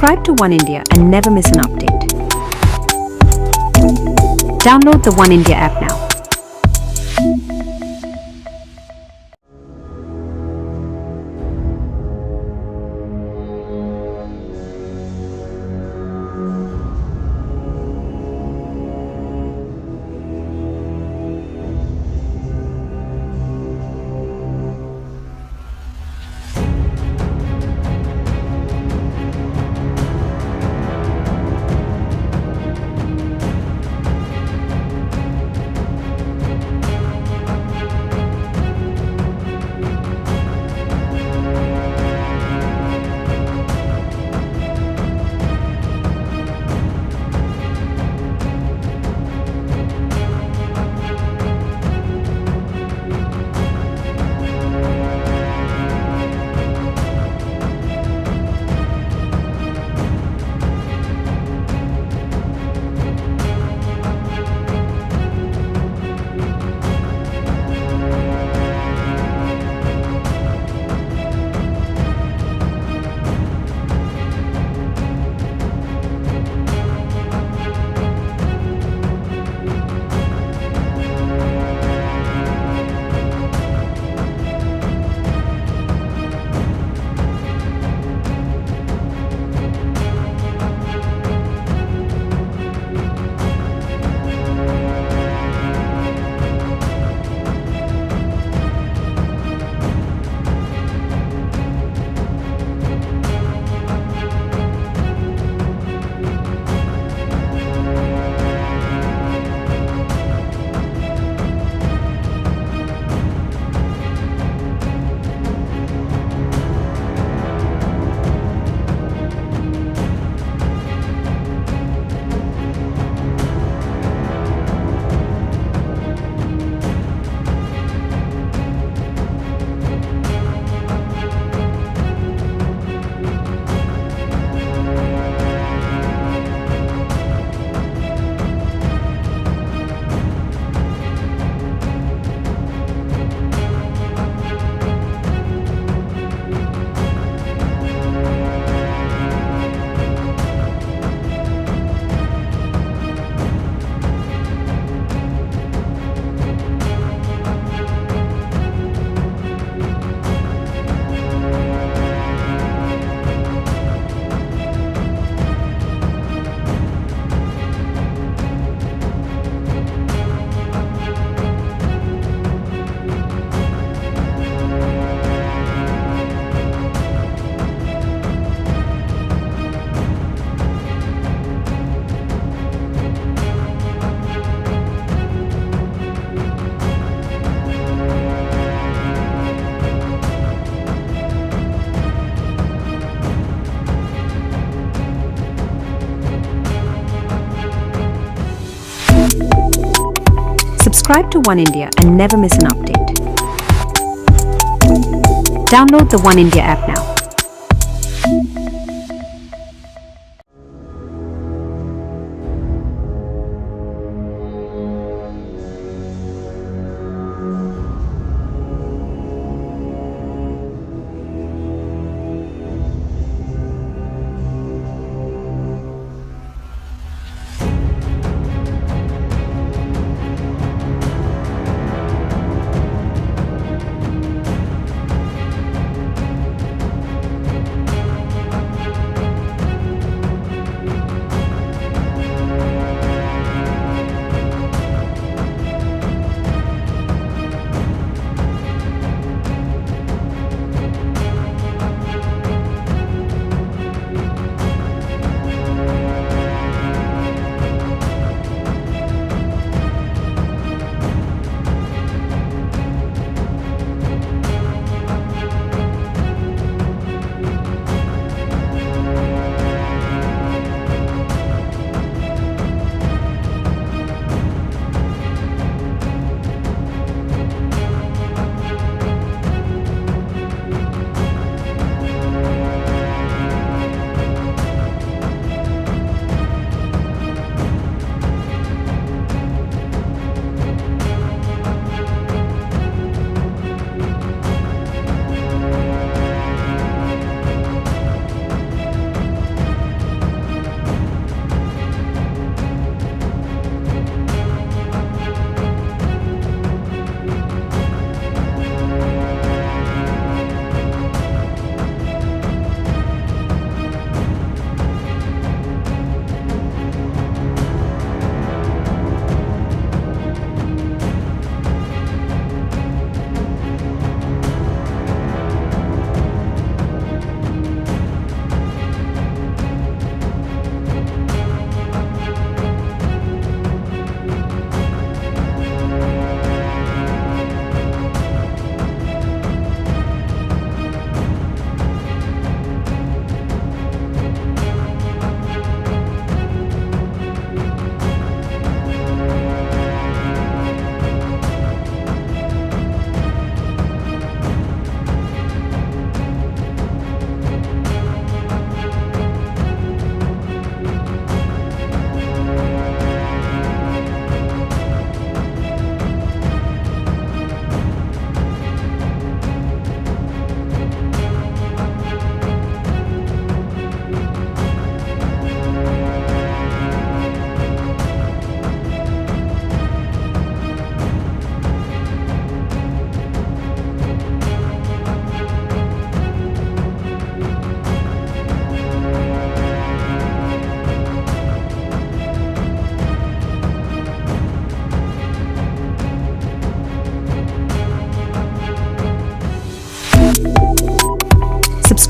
Subscribe to One India and never miss an update. Download the One India app now. Subscribe to One India and never miss an update. Download the One India app now.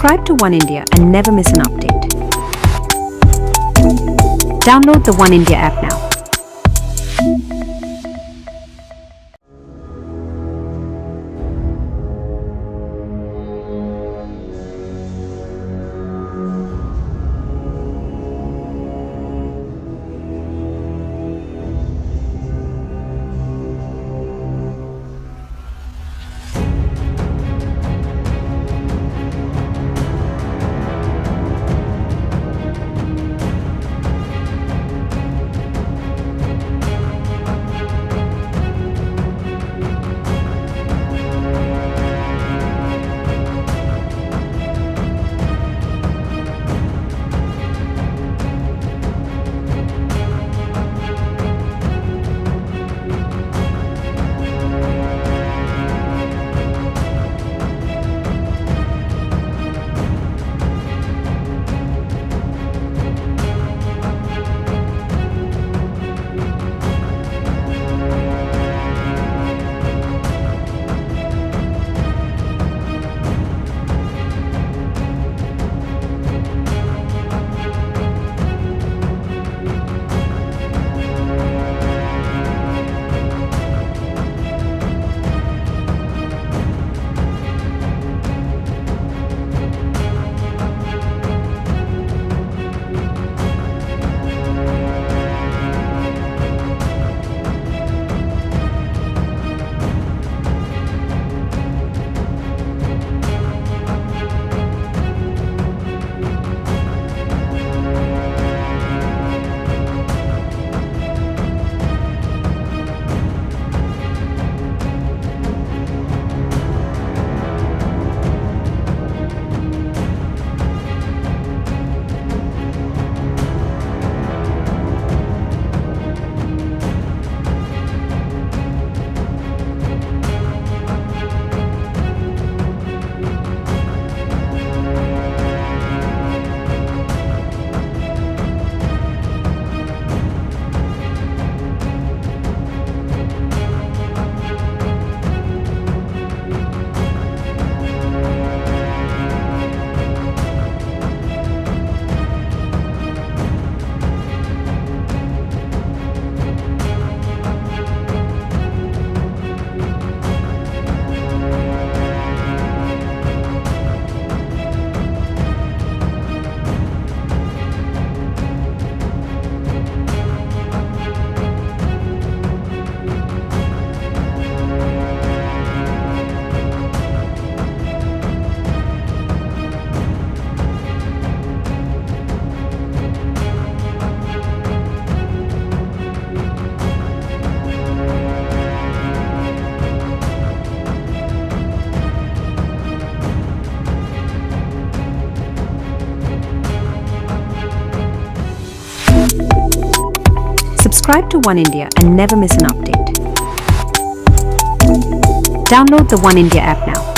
Subscribe to One India and never miss an update. Download the One India app now. Subscribe to One India and never miss an update. Download the One India app now.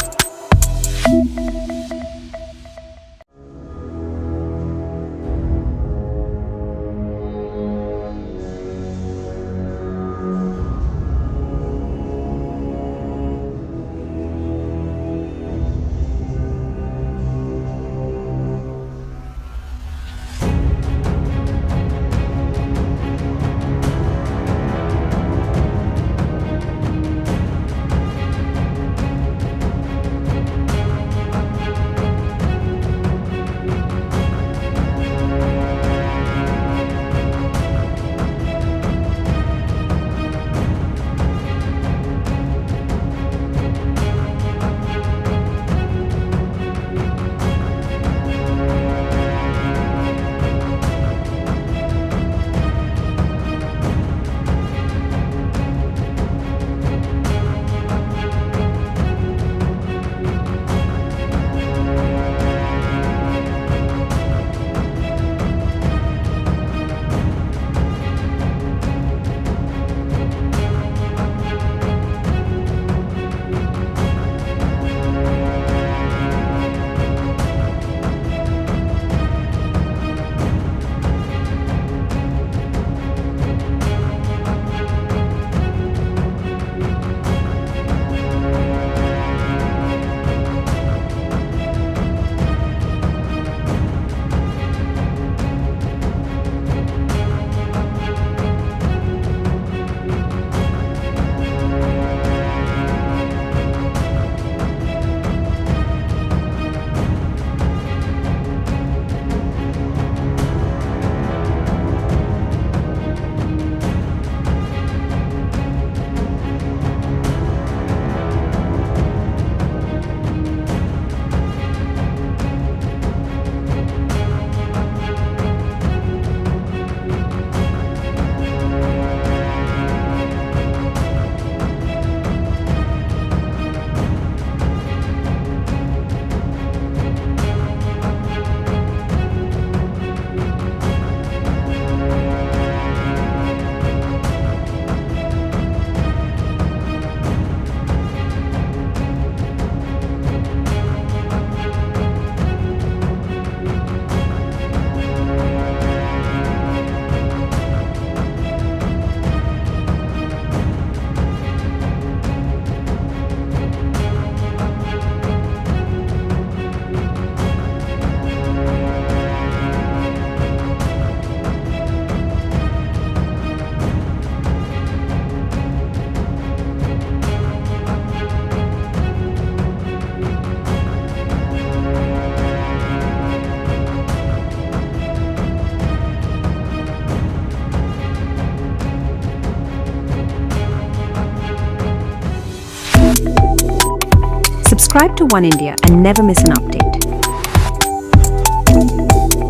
Subscribe to One India and never miss an update.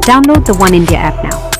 Download the One India app now.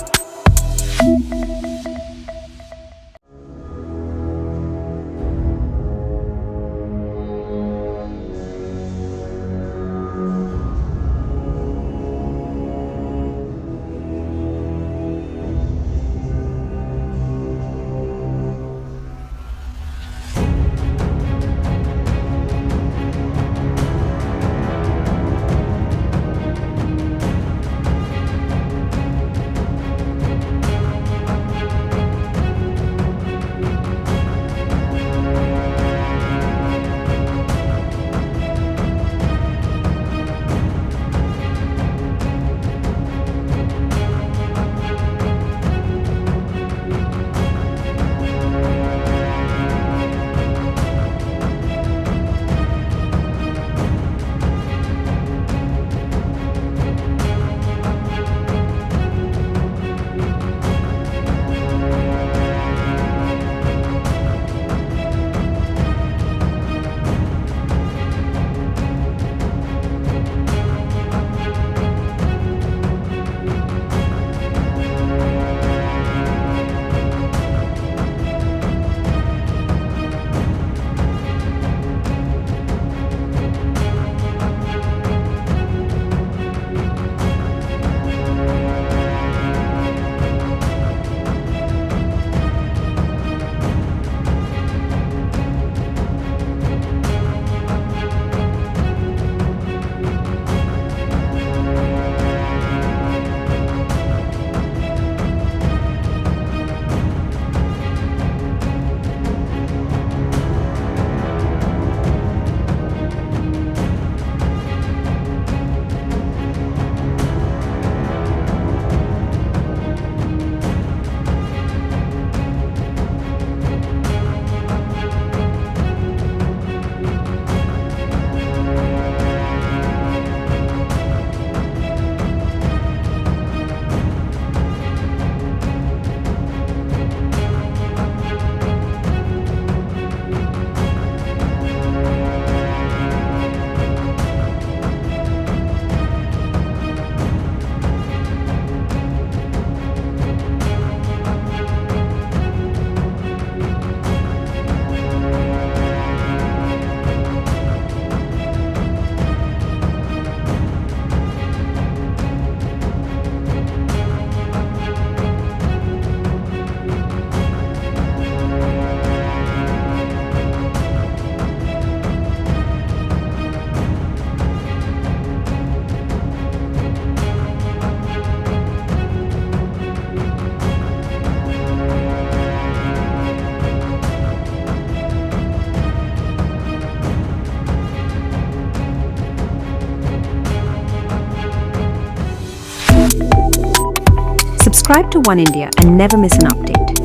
Subscribe to One India and never miss an update.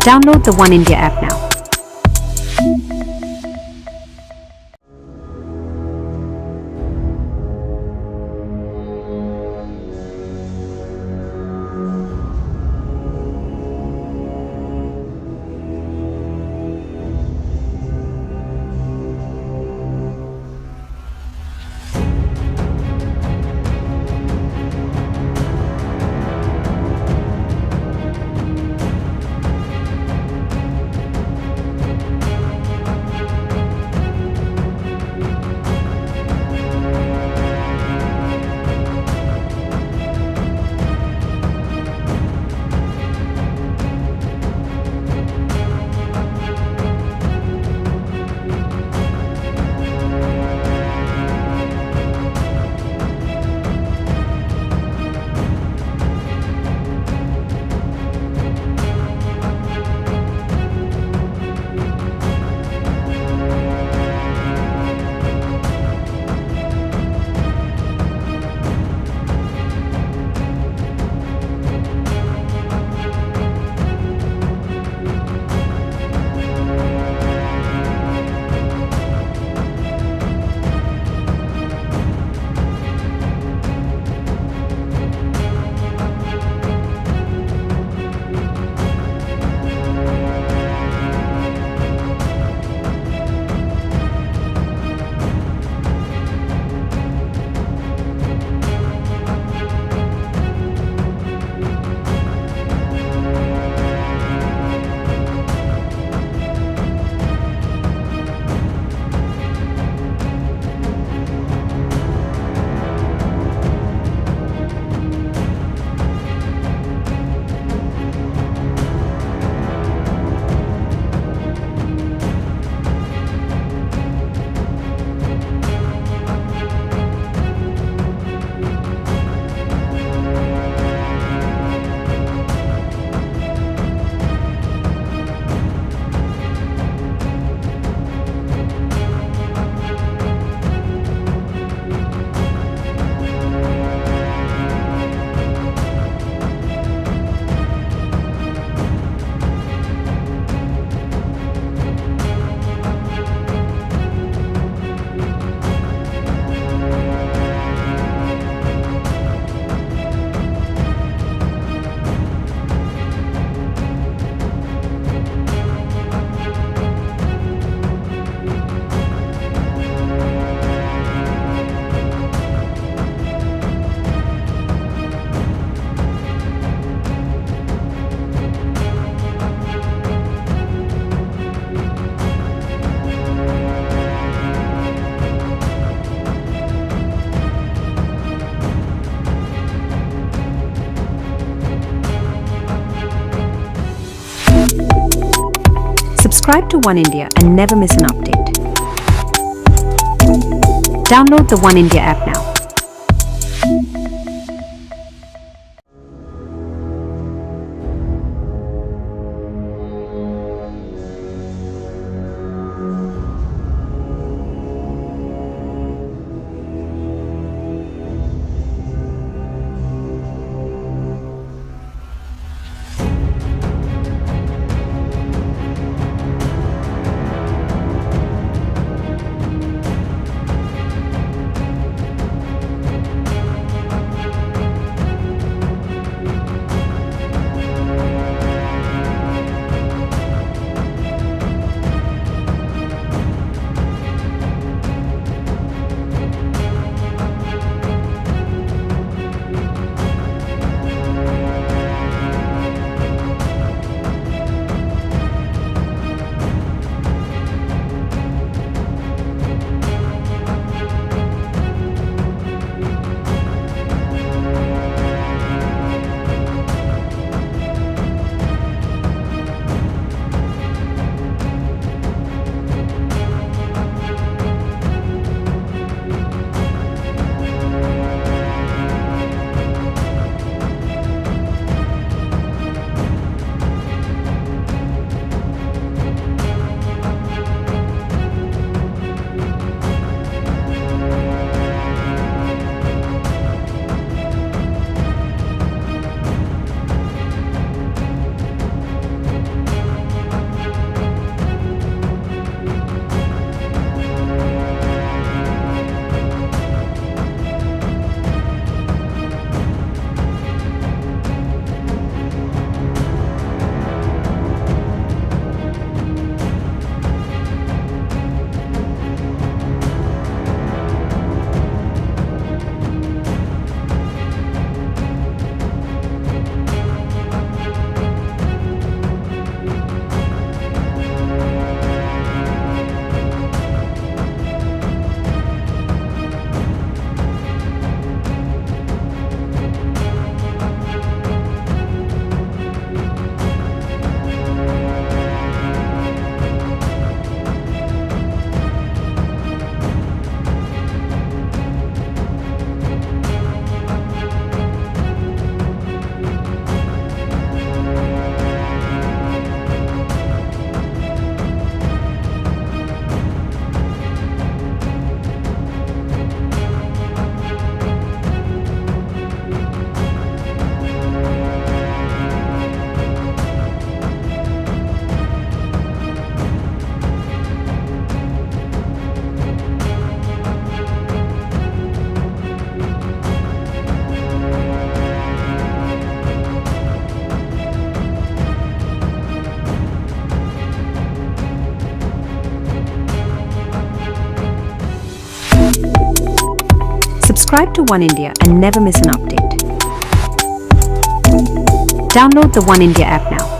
Download the One India app now. Subscribe to One India and never miss an update. Download the One India app now. Subscribe to One India and never miss an update. Download the One India app now.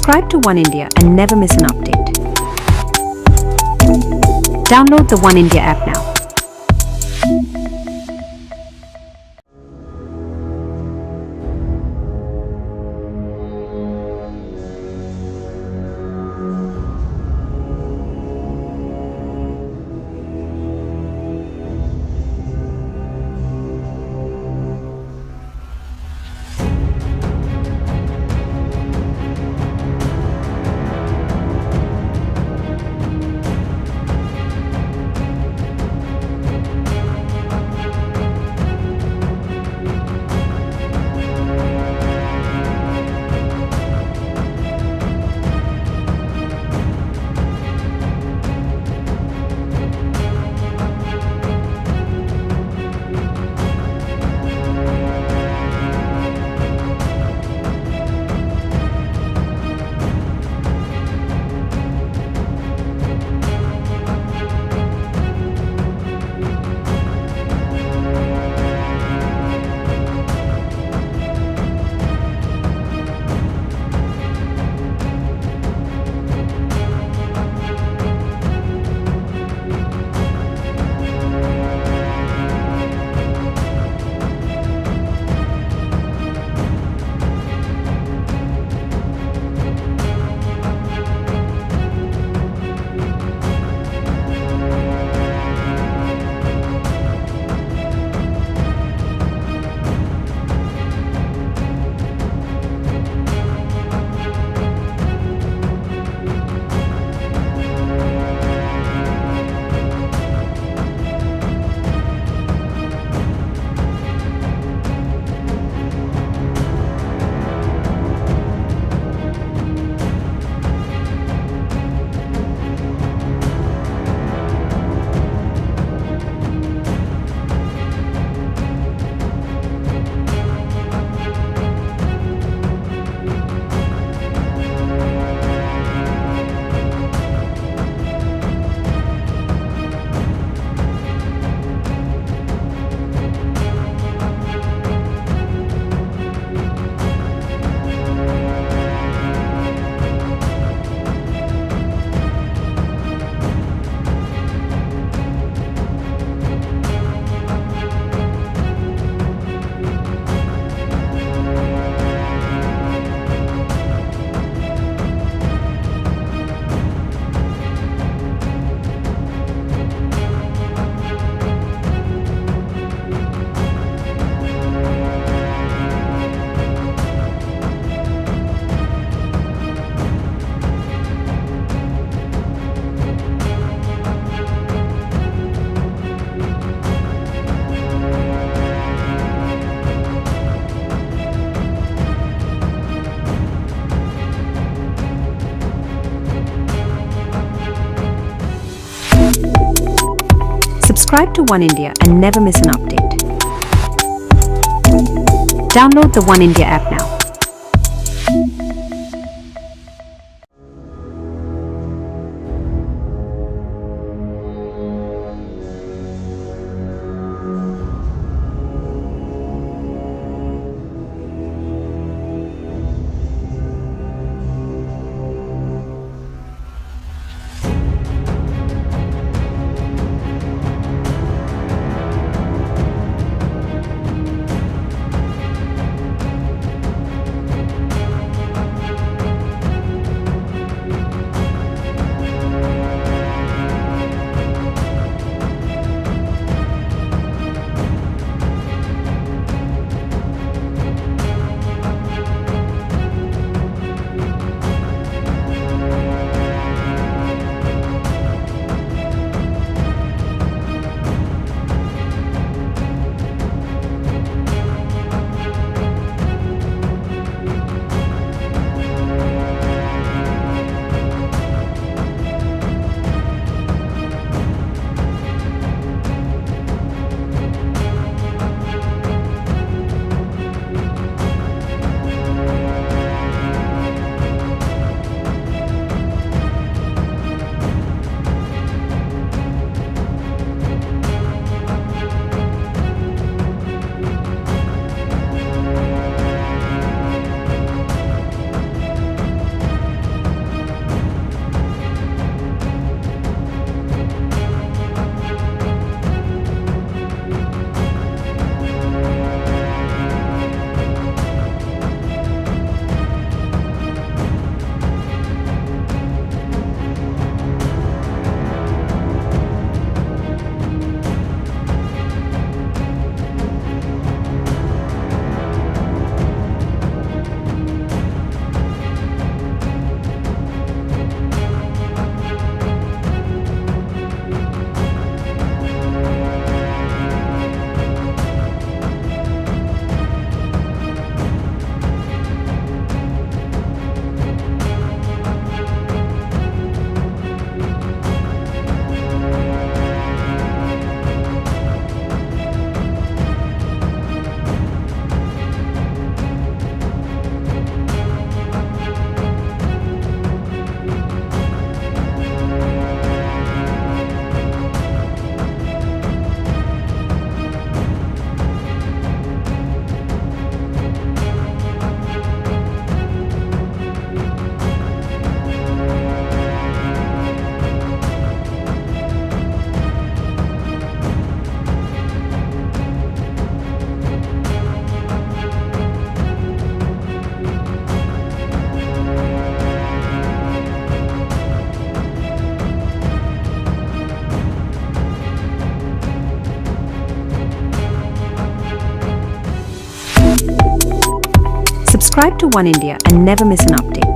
Subscribe to One India and never miss an update. Download the One India app now. Subscribe to One India and never miss an update. Download the One India app now. Subscribe to One India and never miss an update.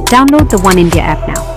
Download the One India app now.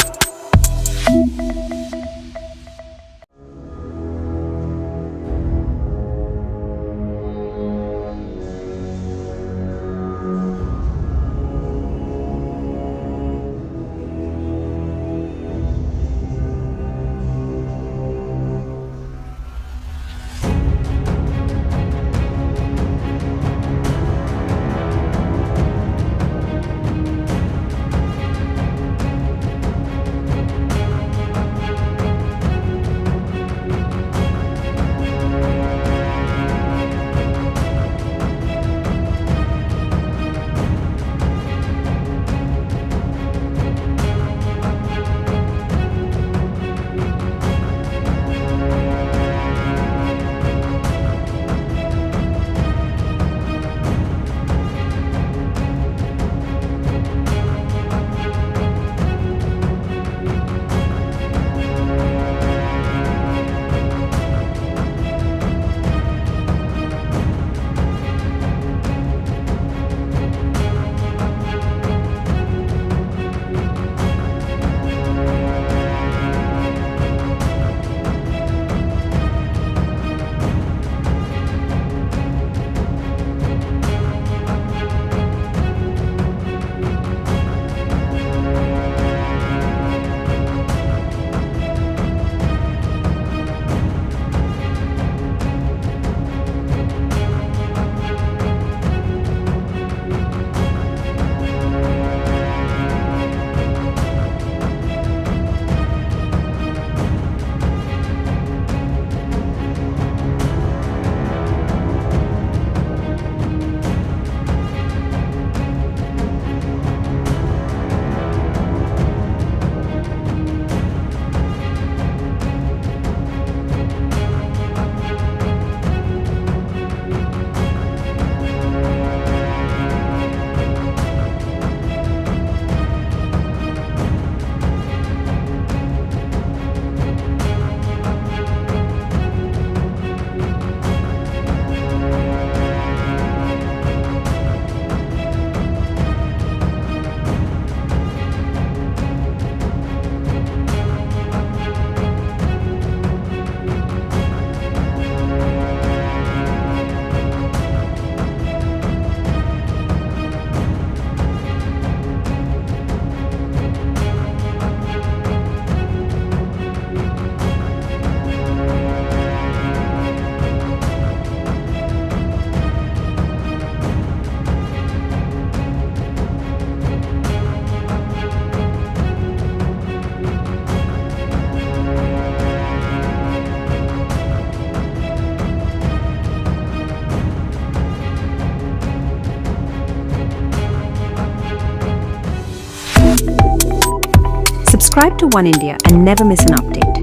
Subscribe to One India and never miss an update.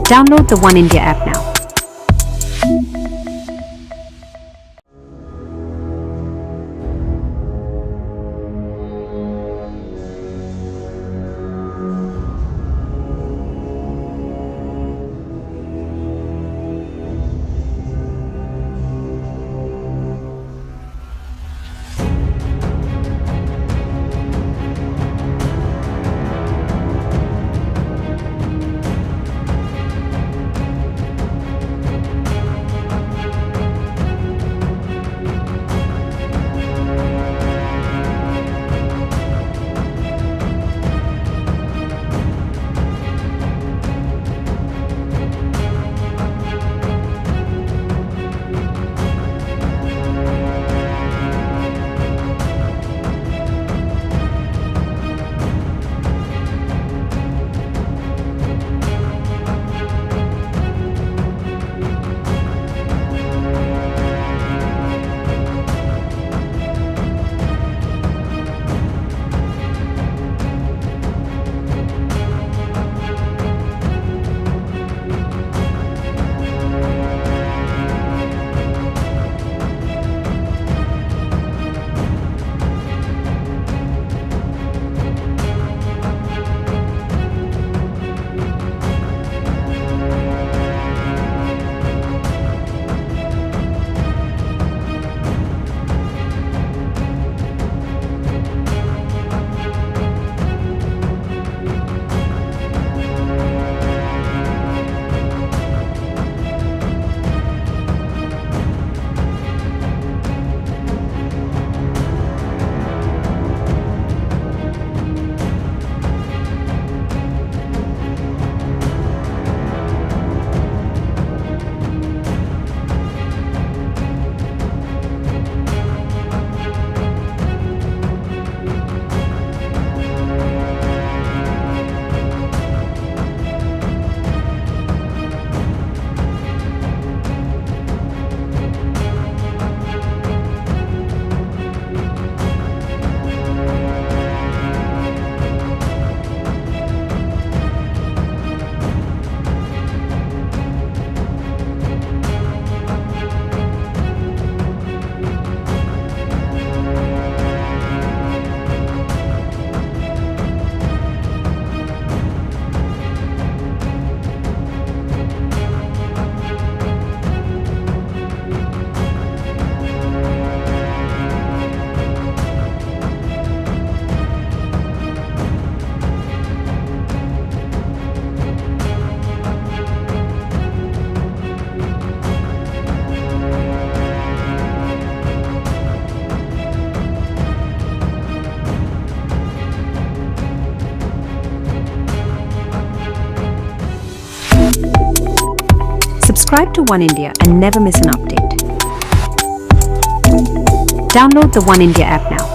Download the One India app now. Subscribe to One India and never miss an update. Download the One India app now.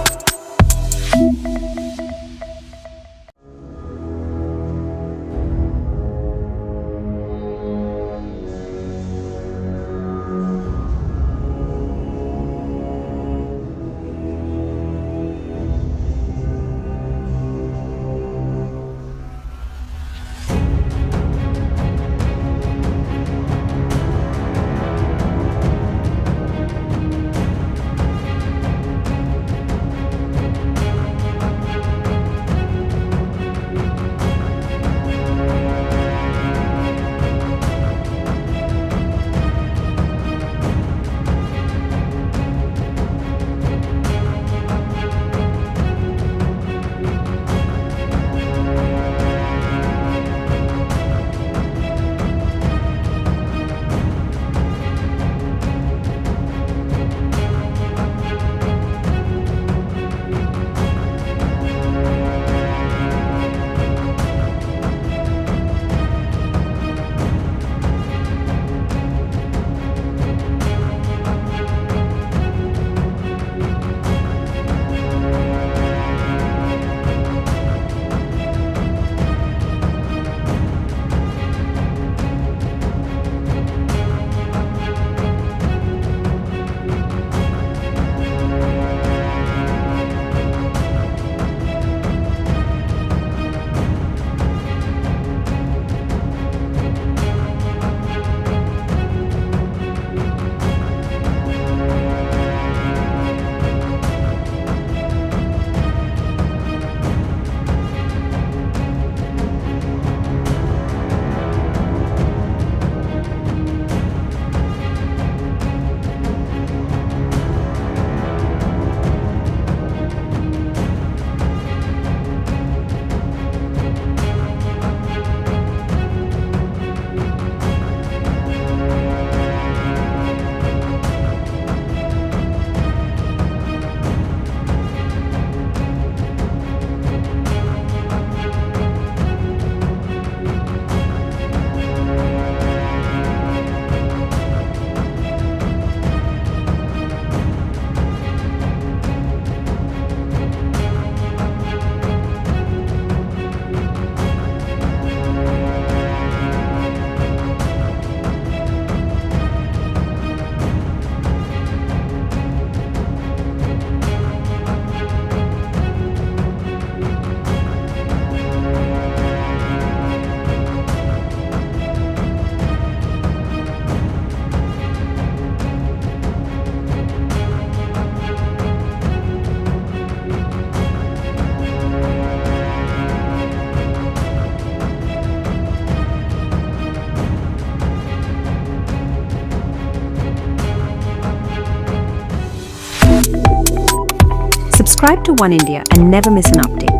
Subscribe to One India and never miss an update.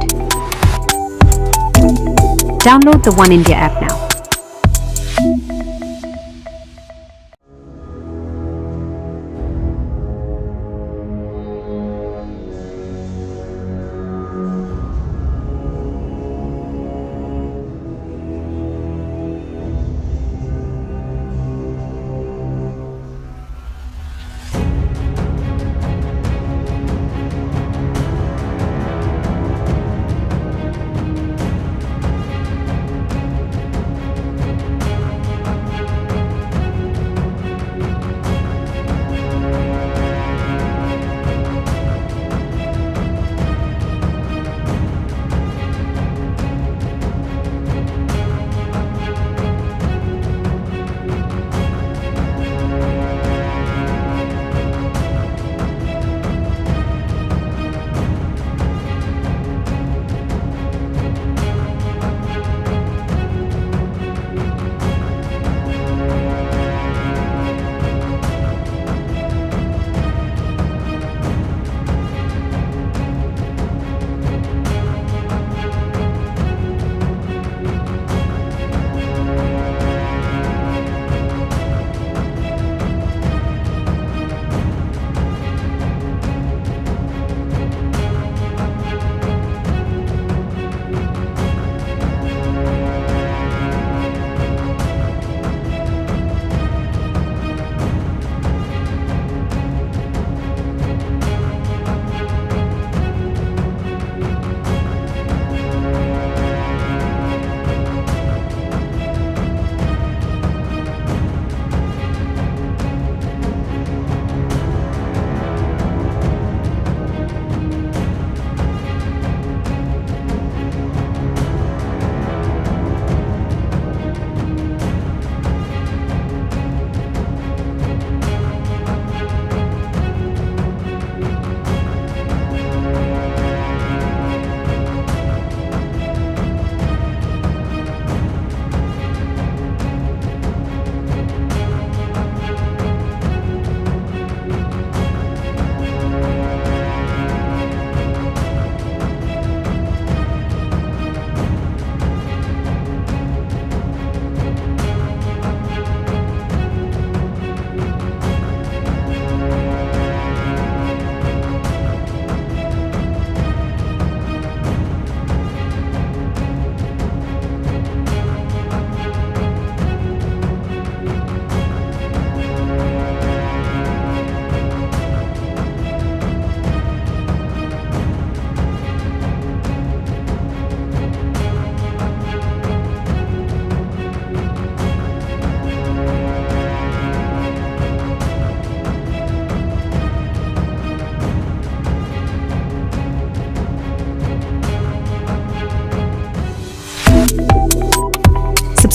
Download the One India app now.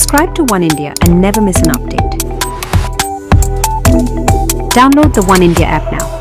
Subscribe to One India and never miss an update. Download the One India app now.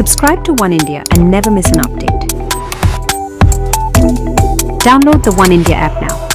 Subscribe to One India and never miss an update. Download the One India app now.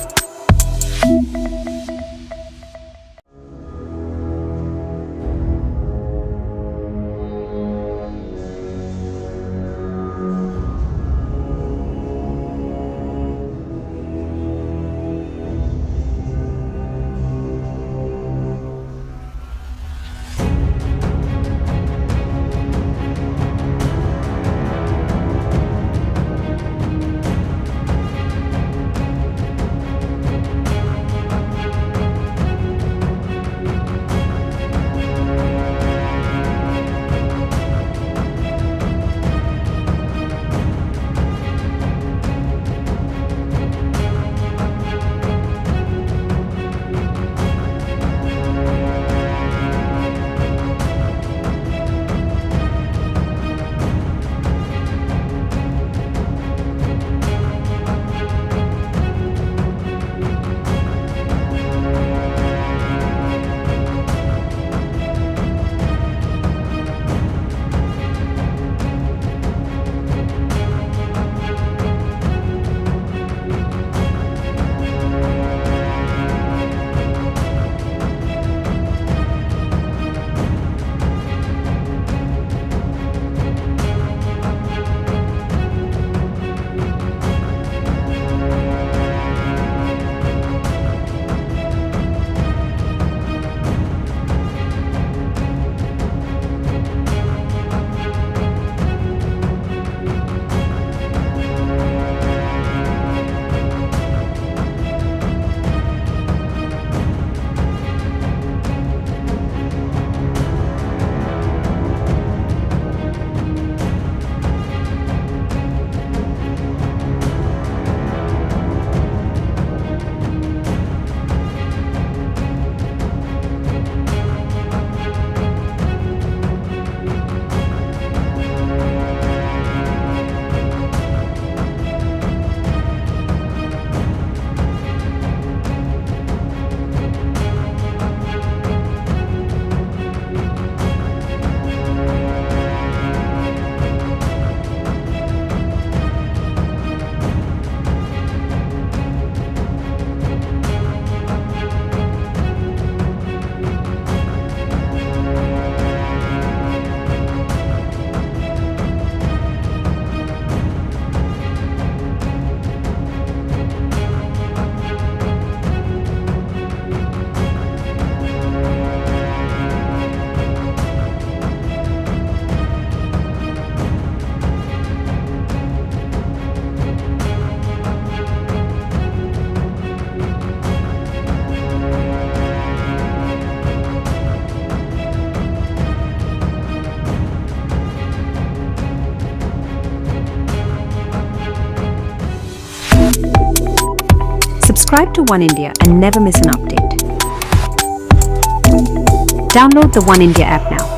Subscribe to One India and never miss an update. Download the One India app now.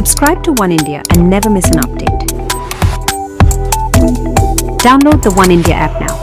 Subscribe to One India and never miss an update. Download the One India app now.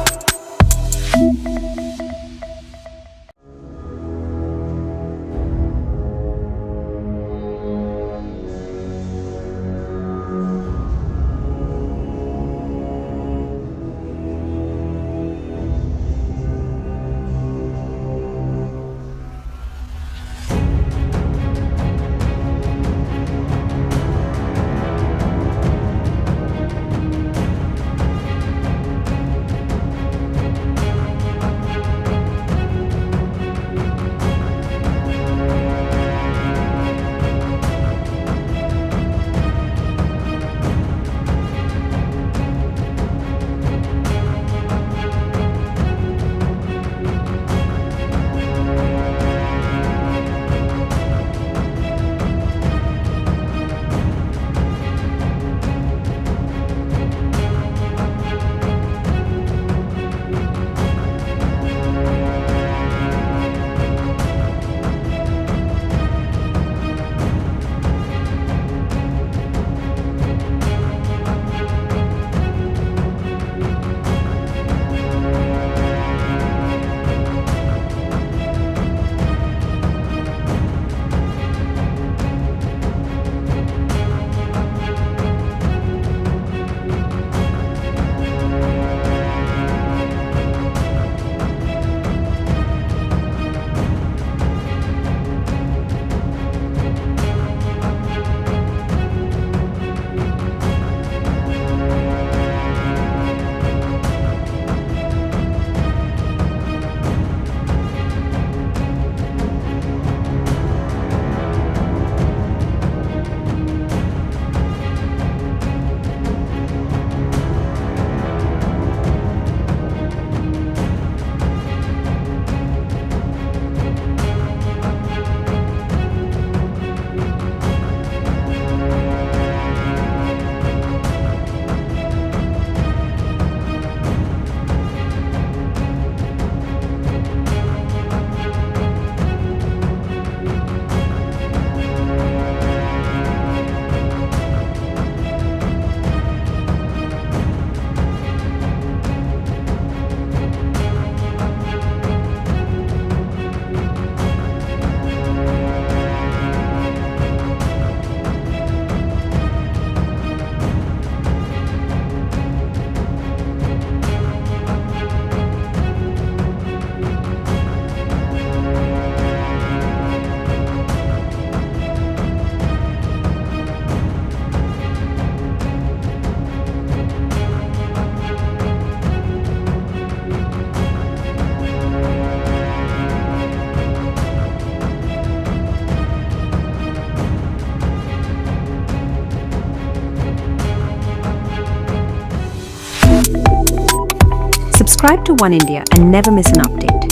Subscribe to One India and never miss an update.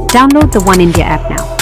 Download the One India app now.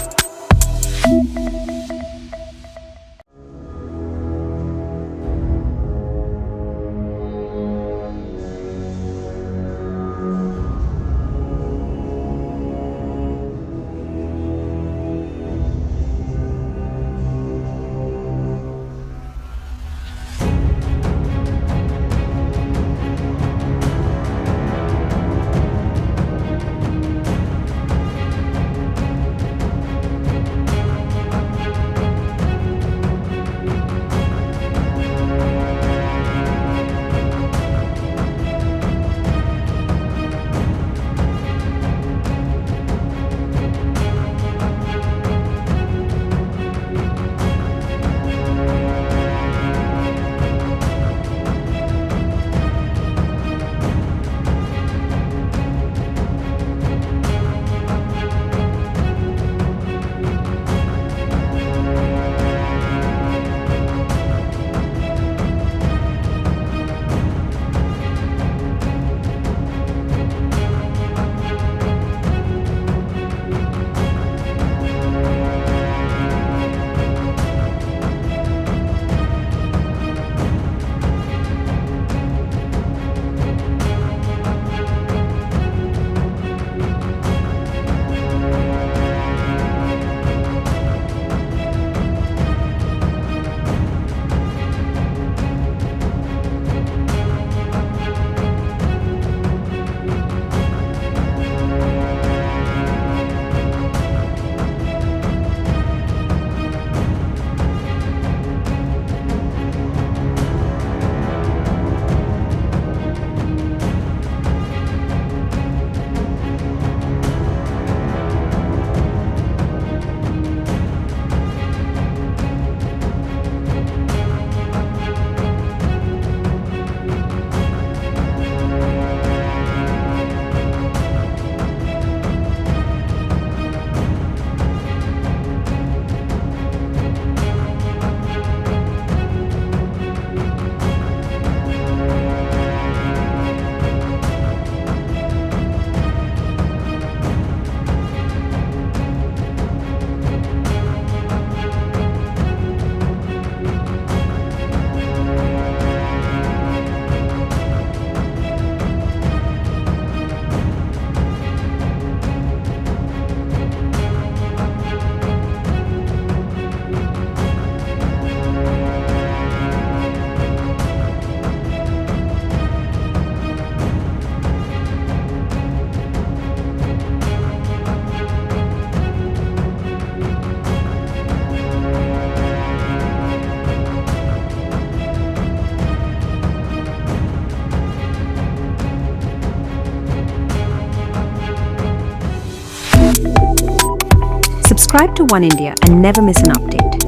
Subscribe to One India and never miss an update.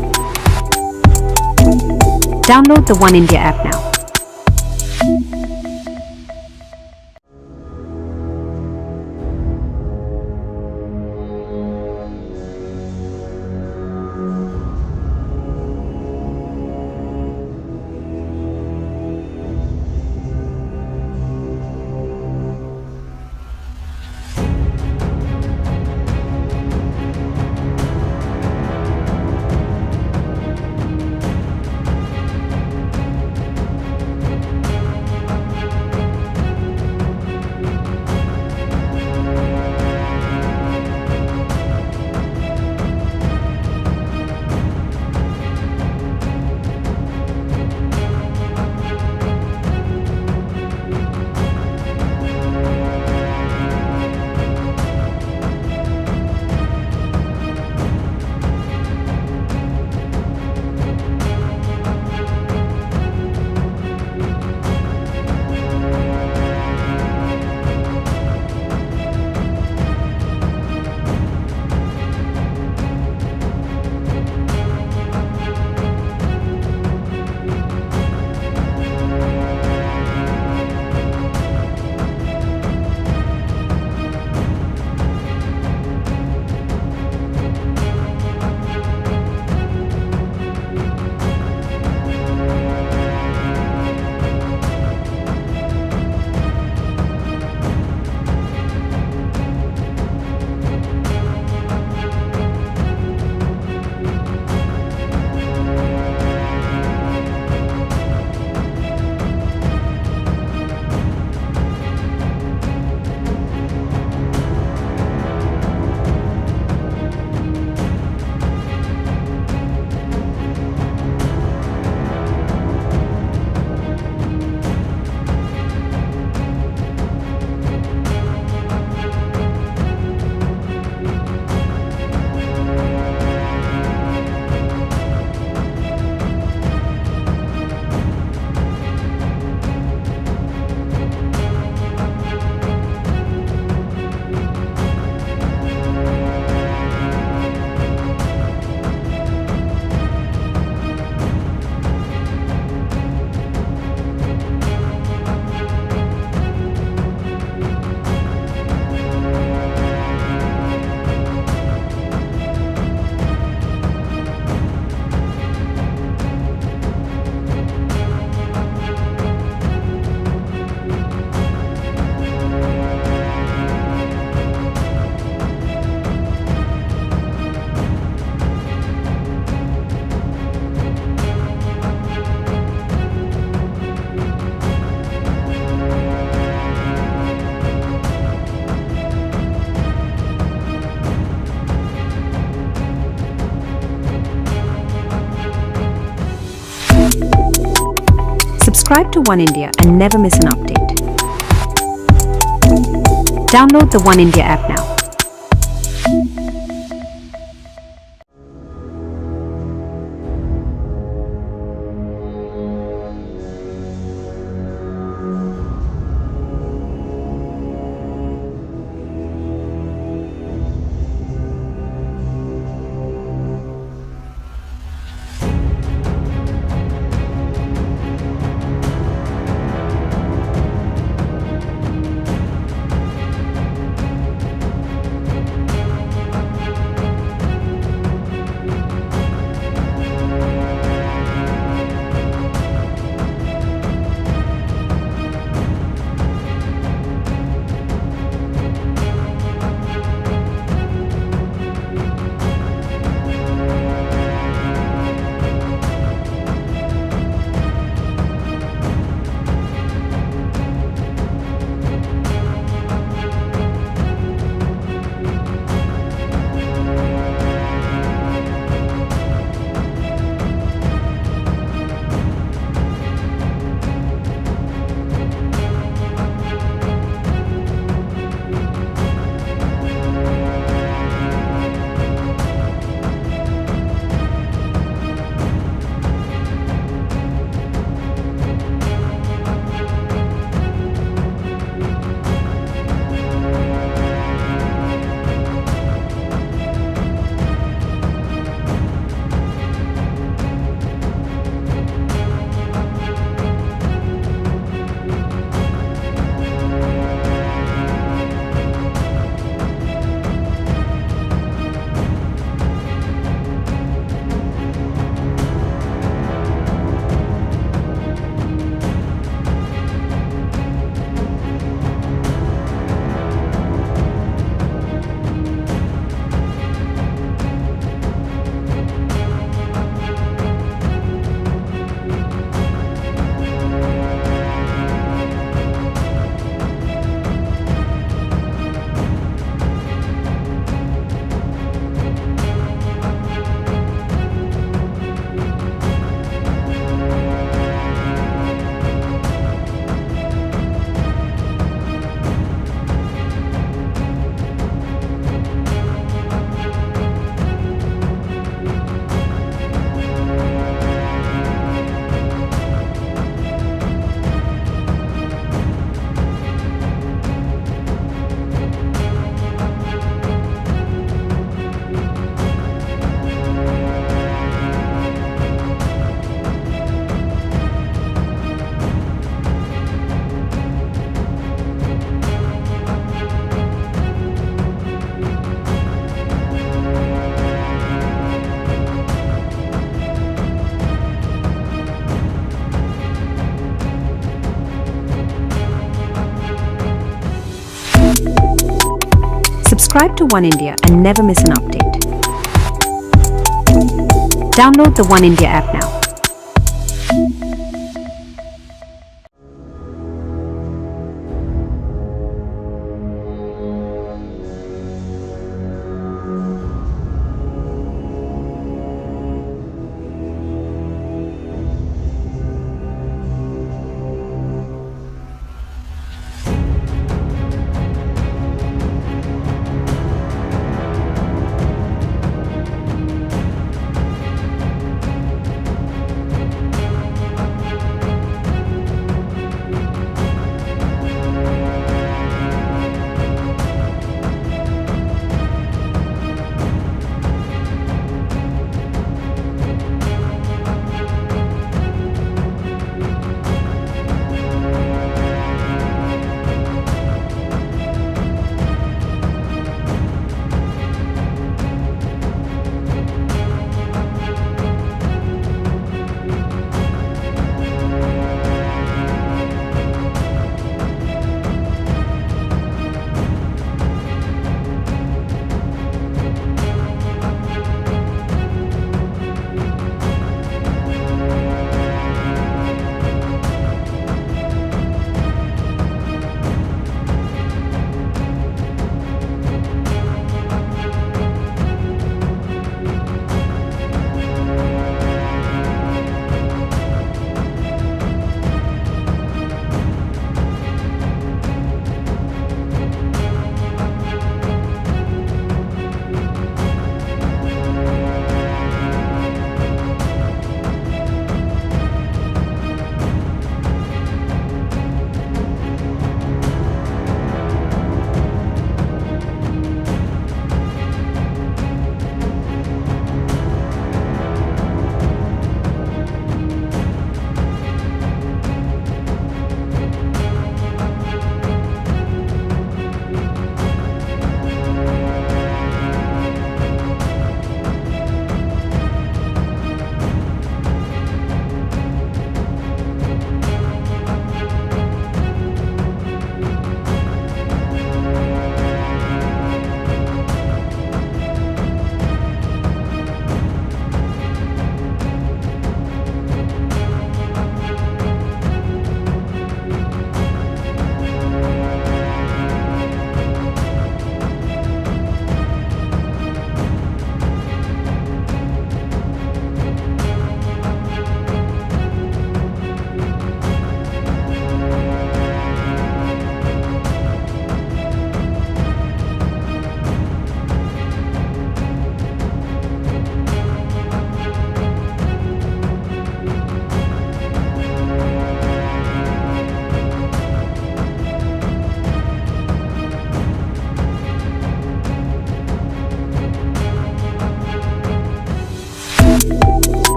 Download the One India app now. Subscribe to One India and never miss an update. Download the One India app now. Subscribe to One India and never miss an update. Download the One India app now.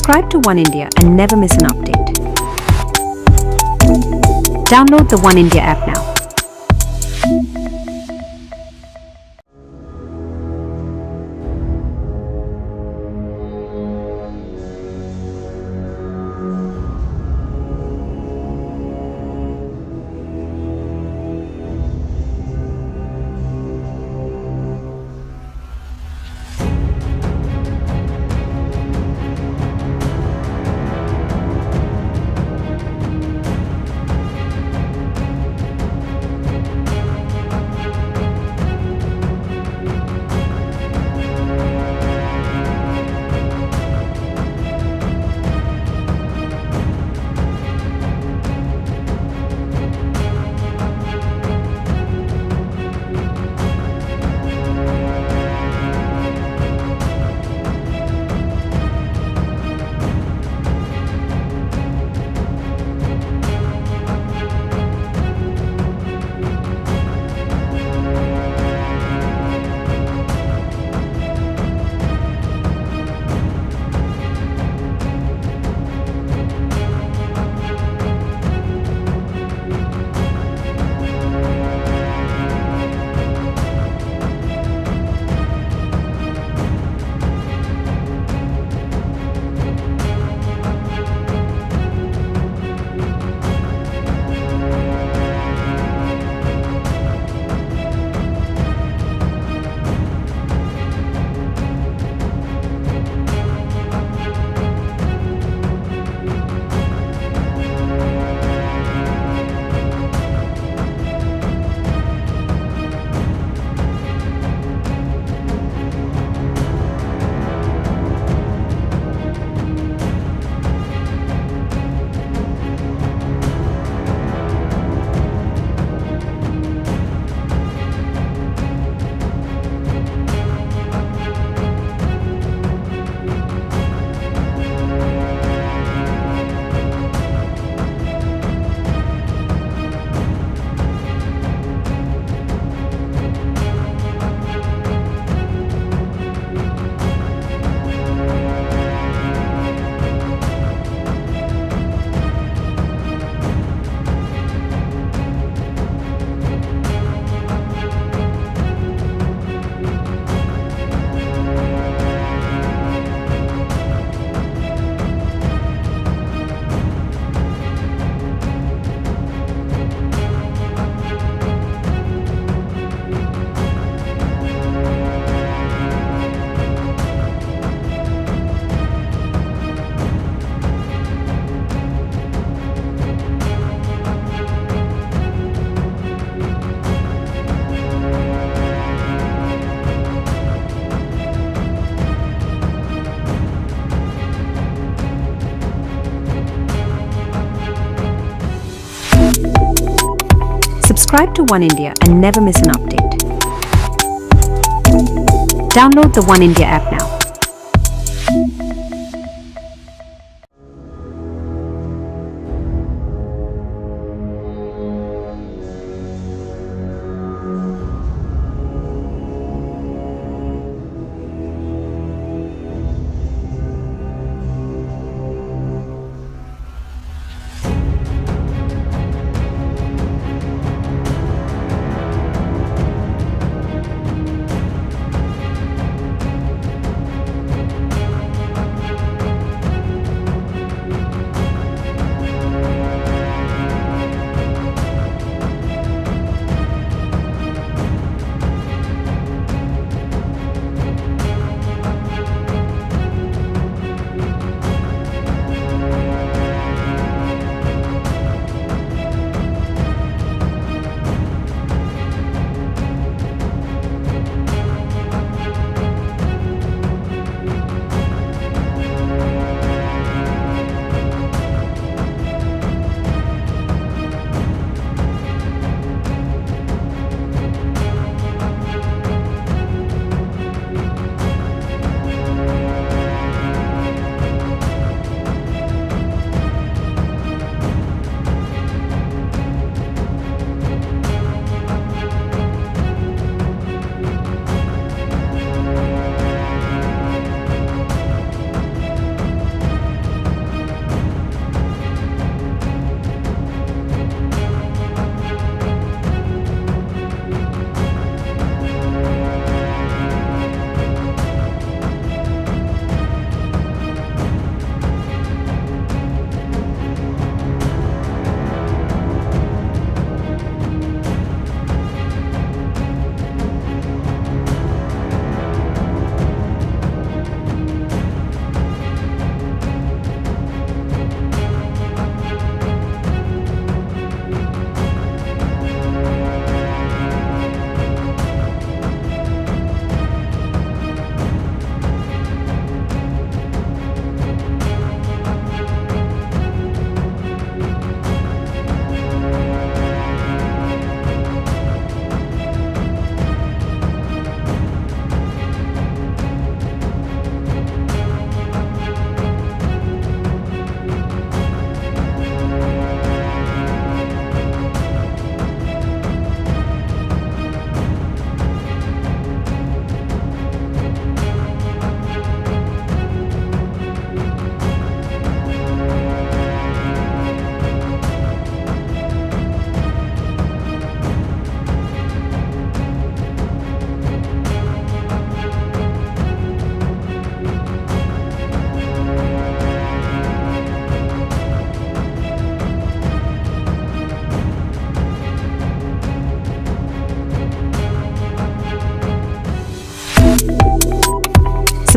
Subscribe to One India and never miss an update. Download the One India app now. Subscribe to One India and never miss an update. Download the One India app now.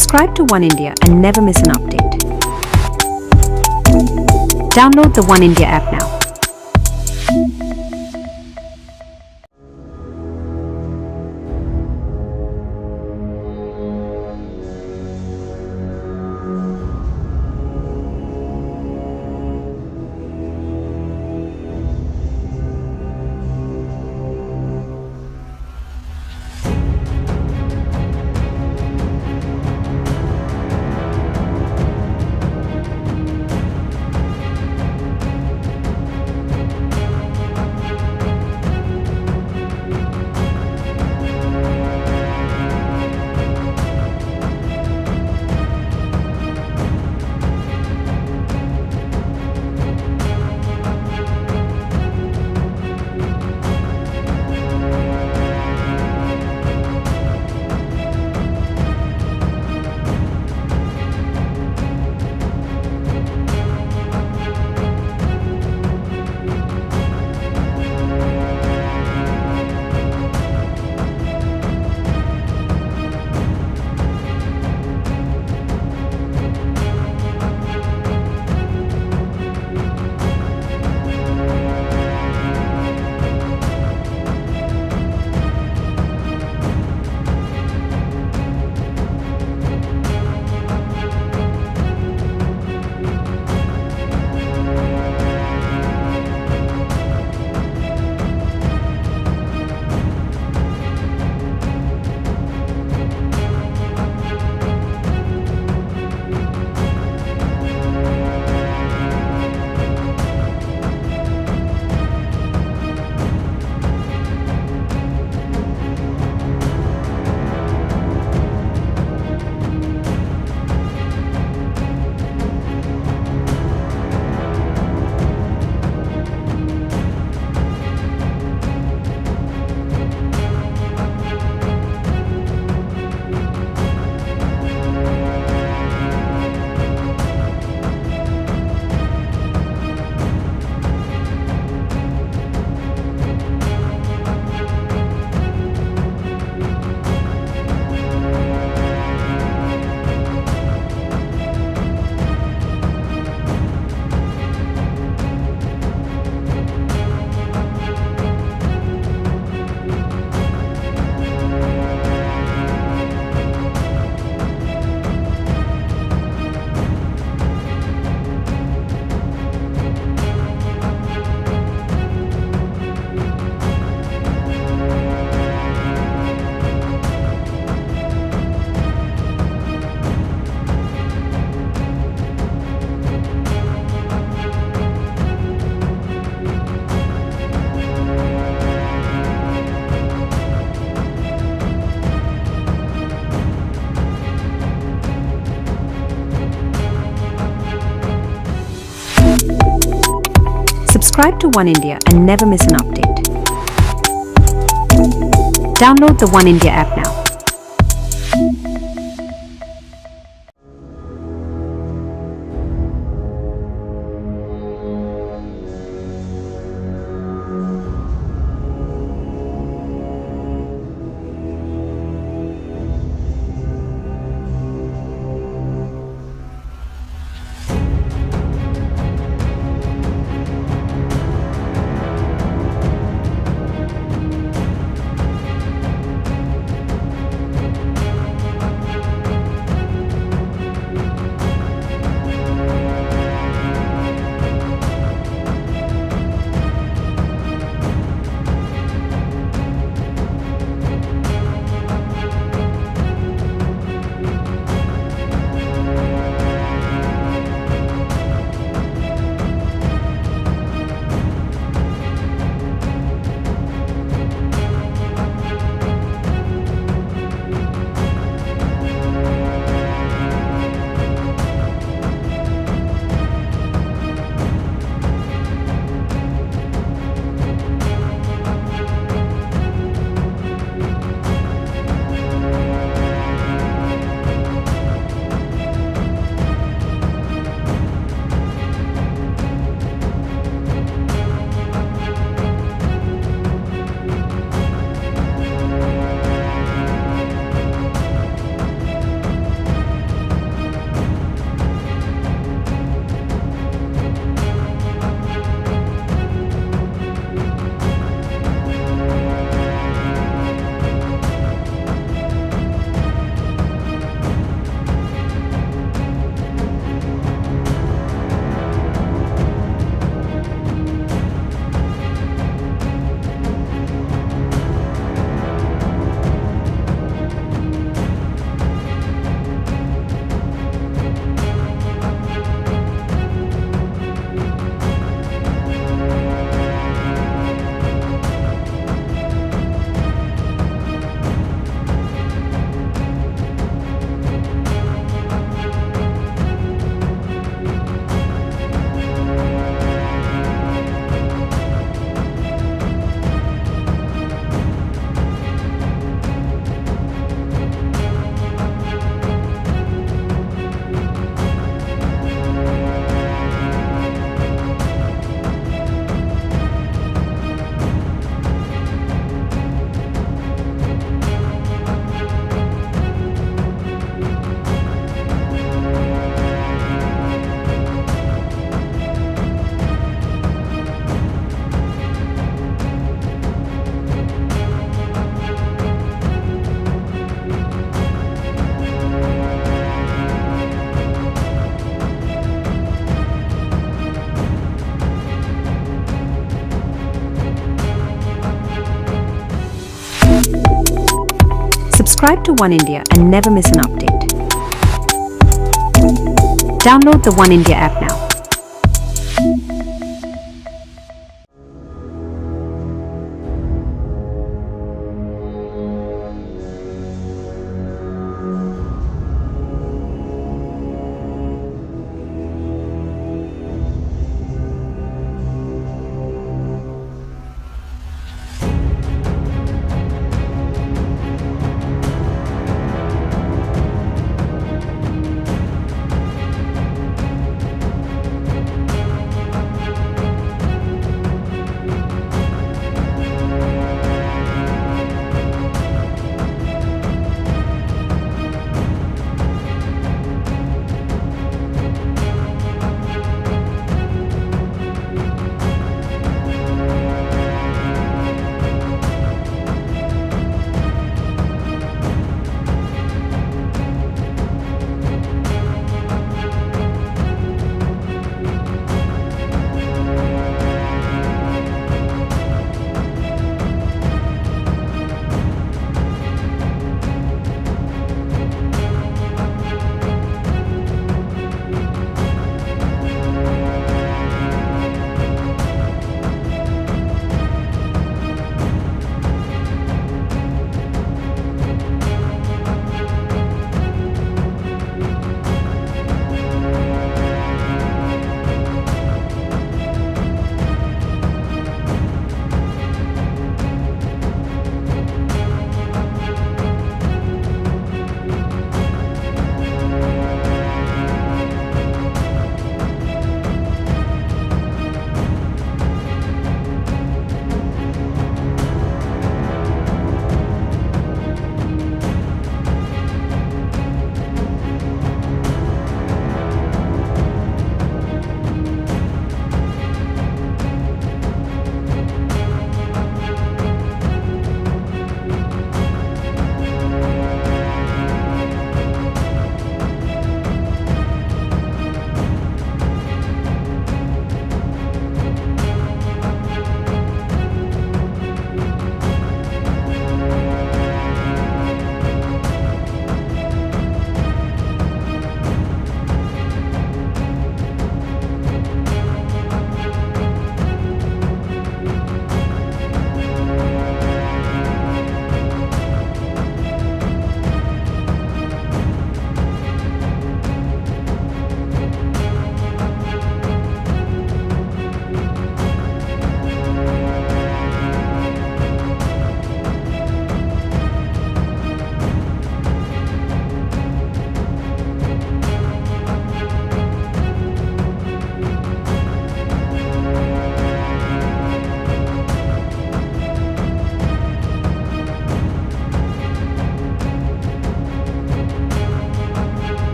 Subscribe to One India and never miss an update. Download the One India app now. Subscribe to One India and never miss an update. Download the One India app now. Subscribe to One India and never miss an update. Download the One India app now.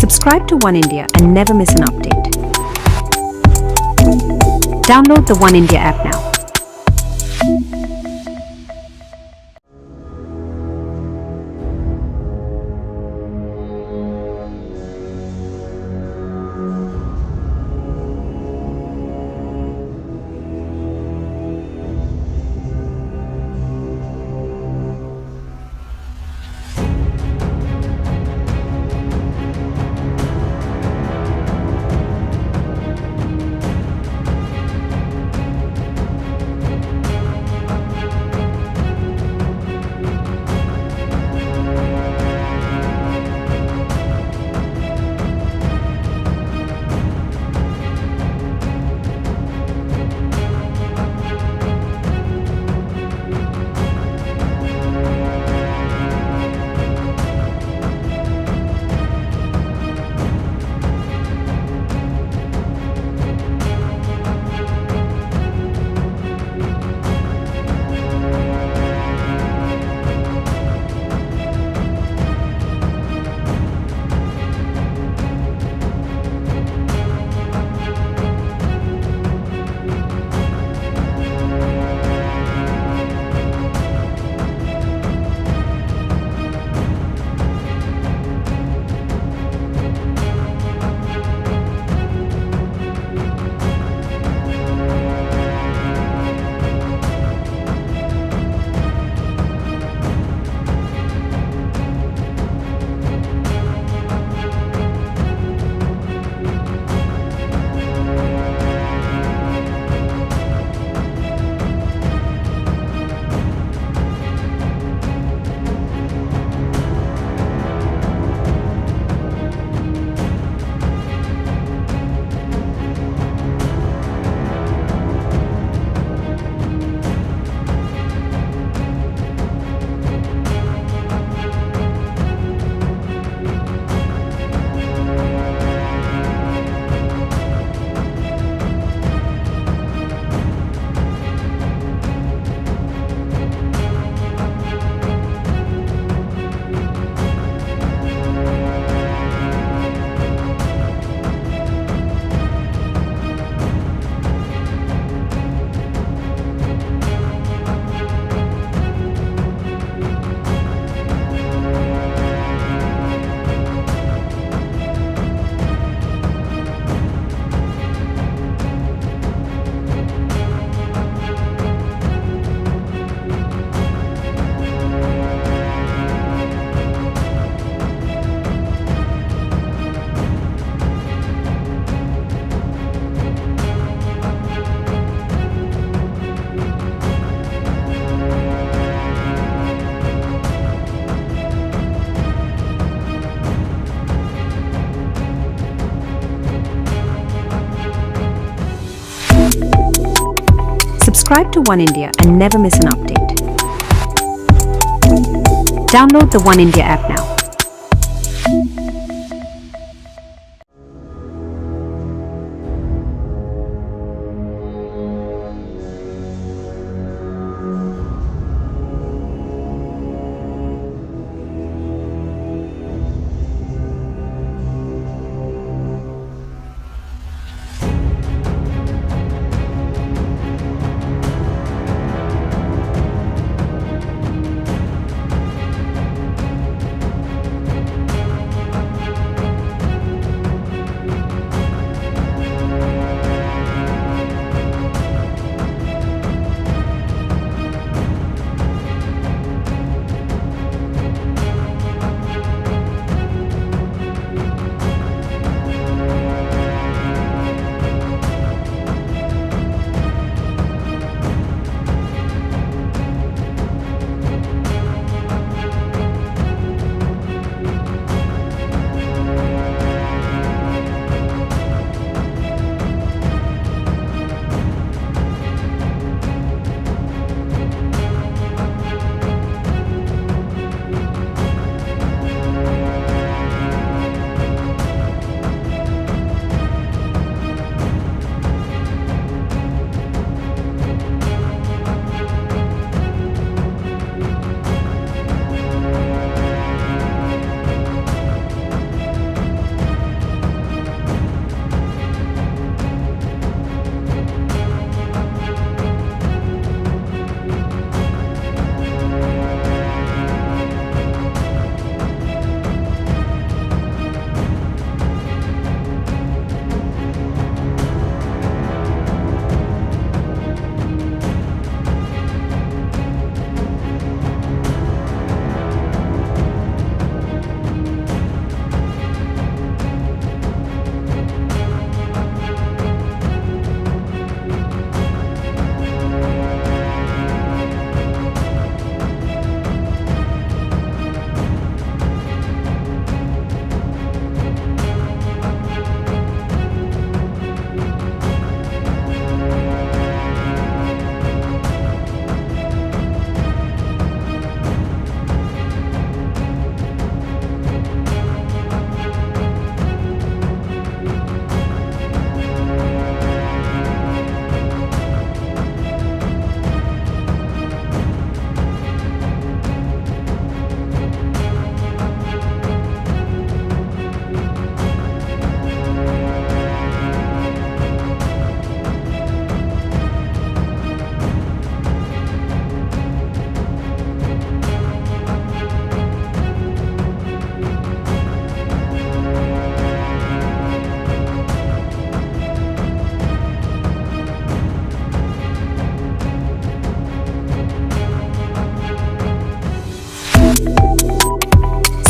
Subscribe to One India and never miss an update. Download the One India app now. Subscribe to One India and never miss an update. Download the One India app now.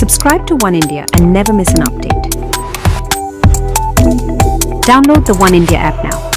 Subscribe to One India and never miss an update. Download the One India app now.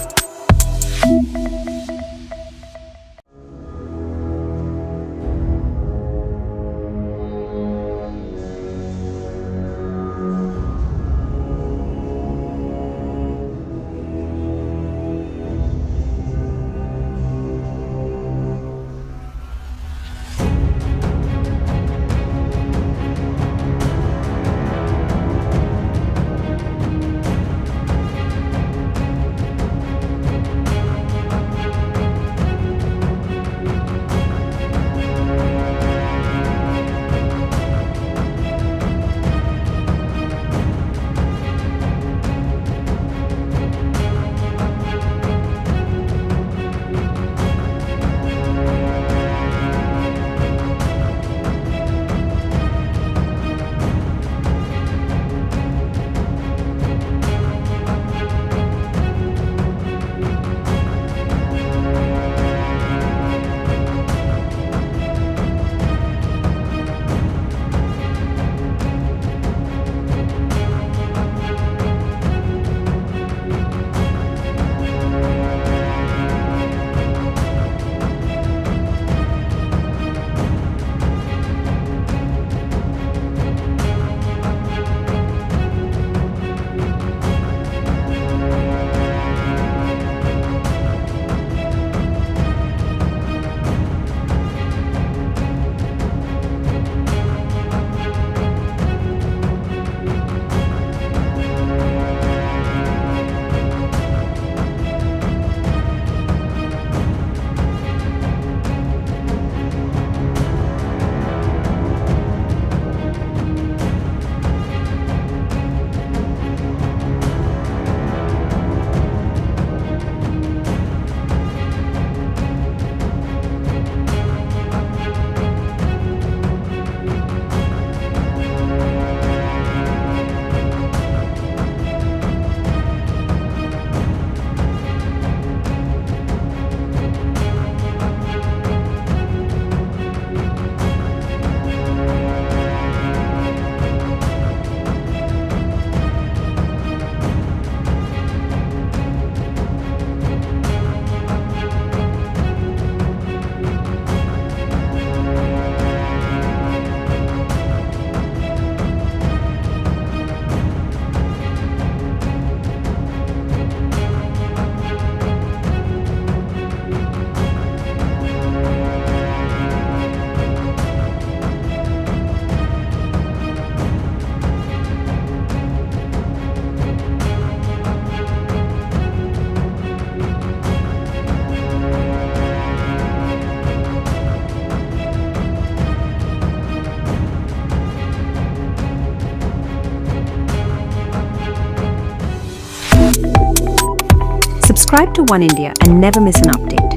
Subscribe to One India and never miss an update.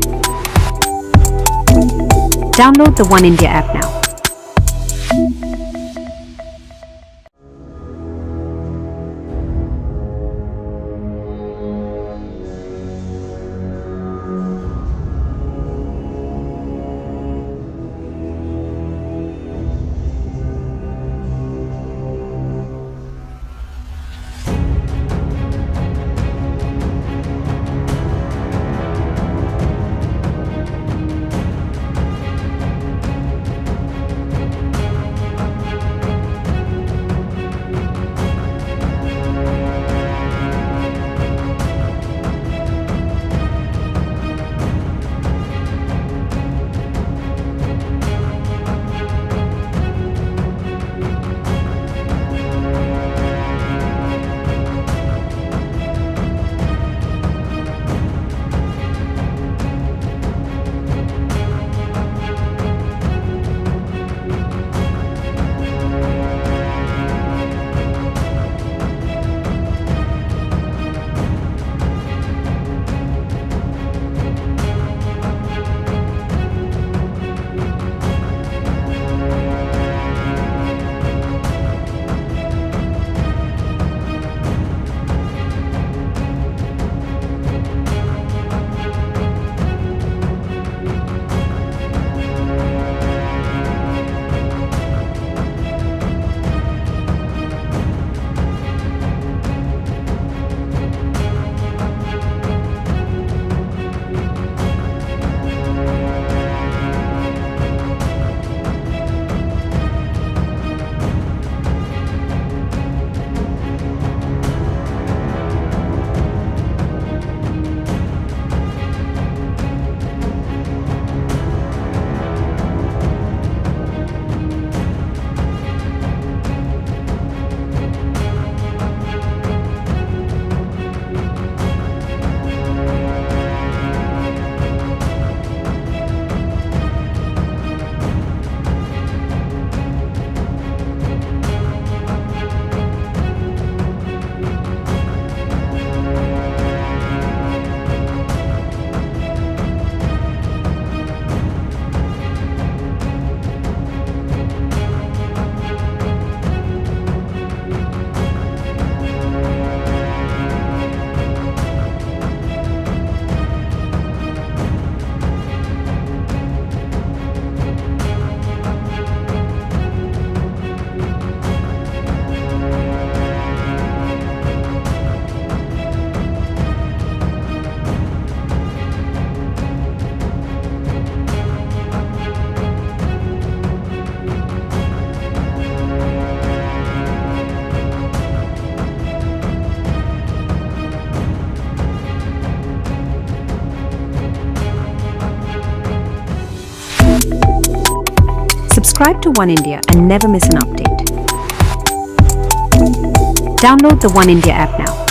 Download the One India app now. Subscribe to One India and never miss an update. Download the One India app now.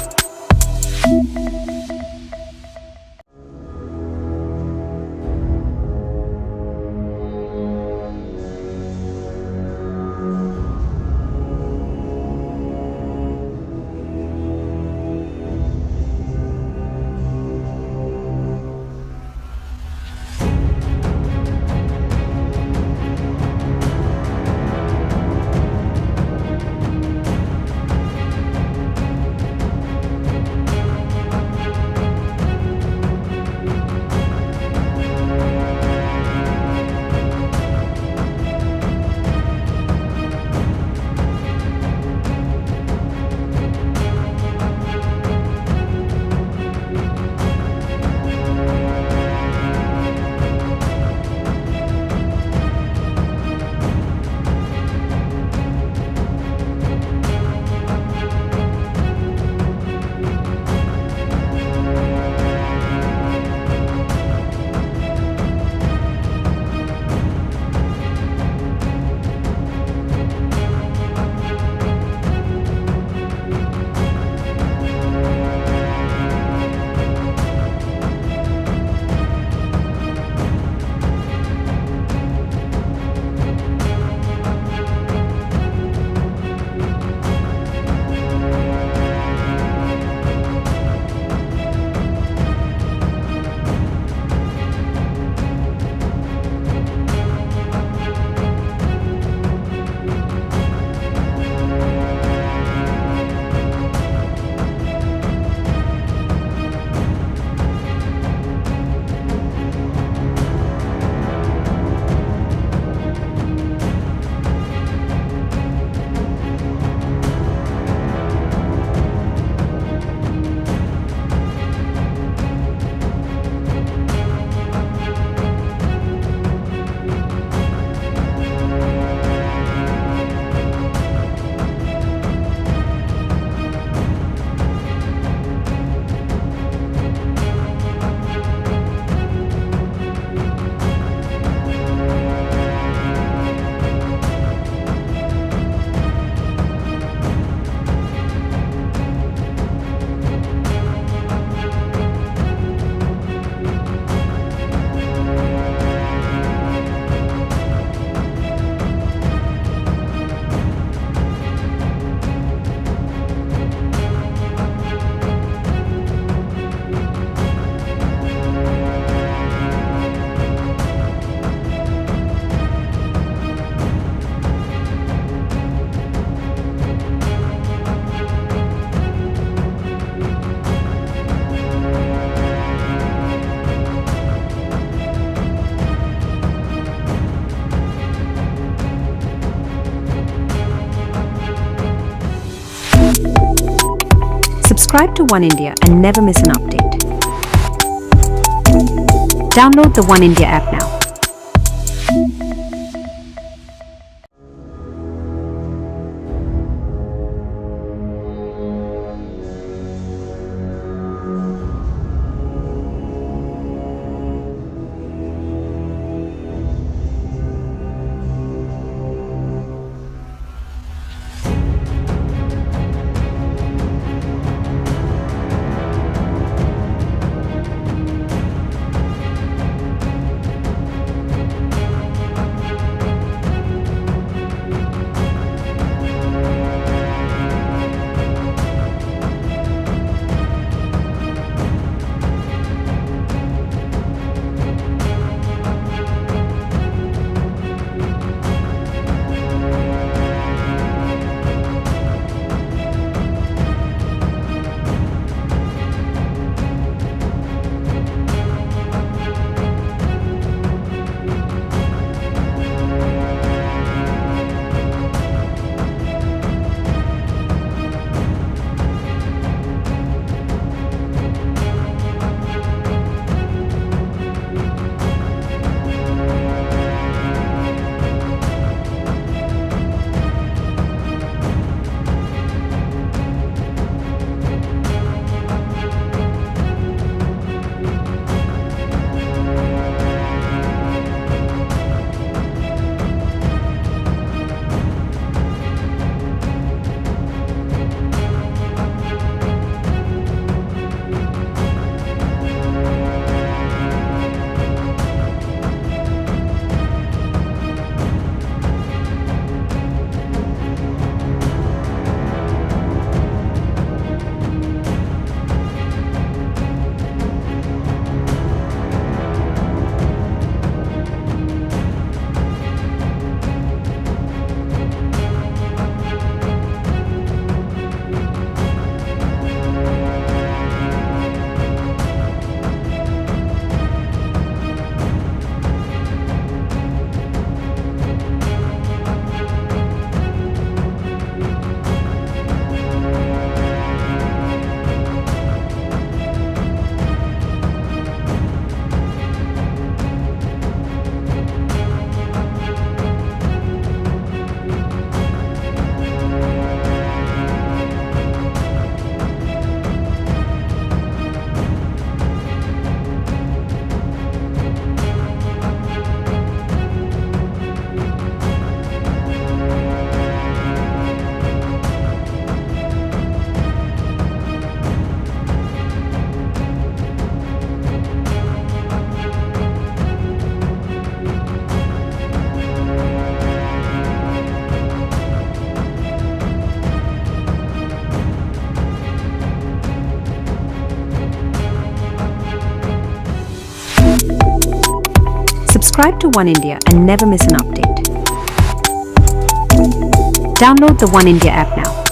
Subscribe to One India and never miss an update. Download the One India app now. Subscribe to One India and never miss an update. Download the One India app now.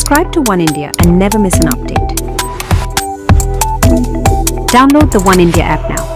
Subscribe to One India and never miss an update. Download the One India app now.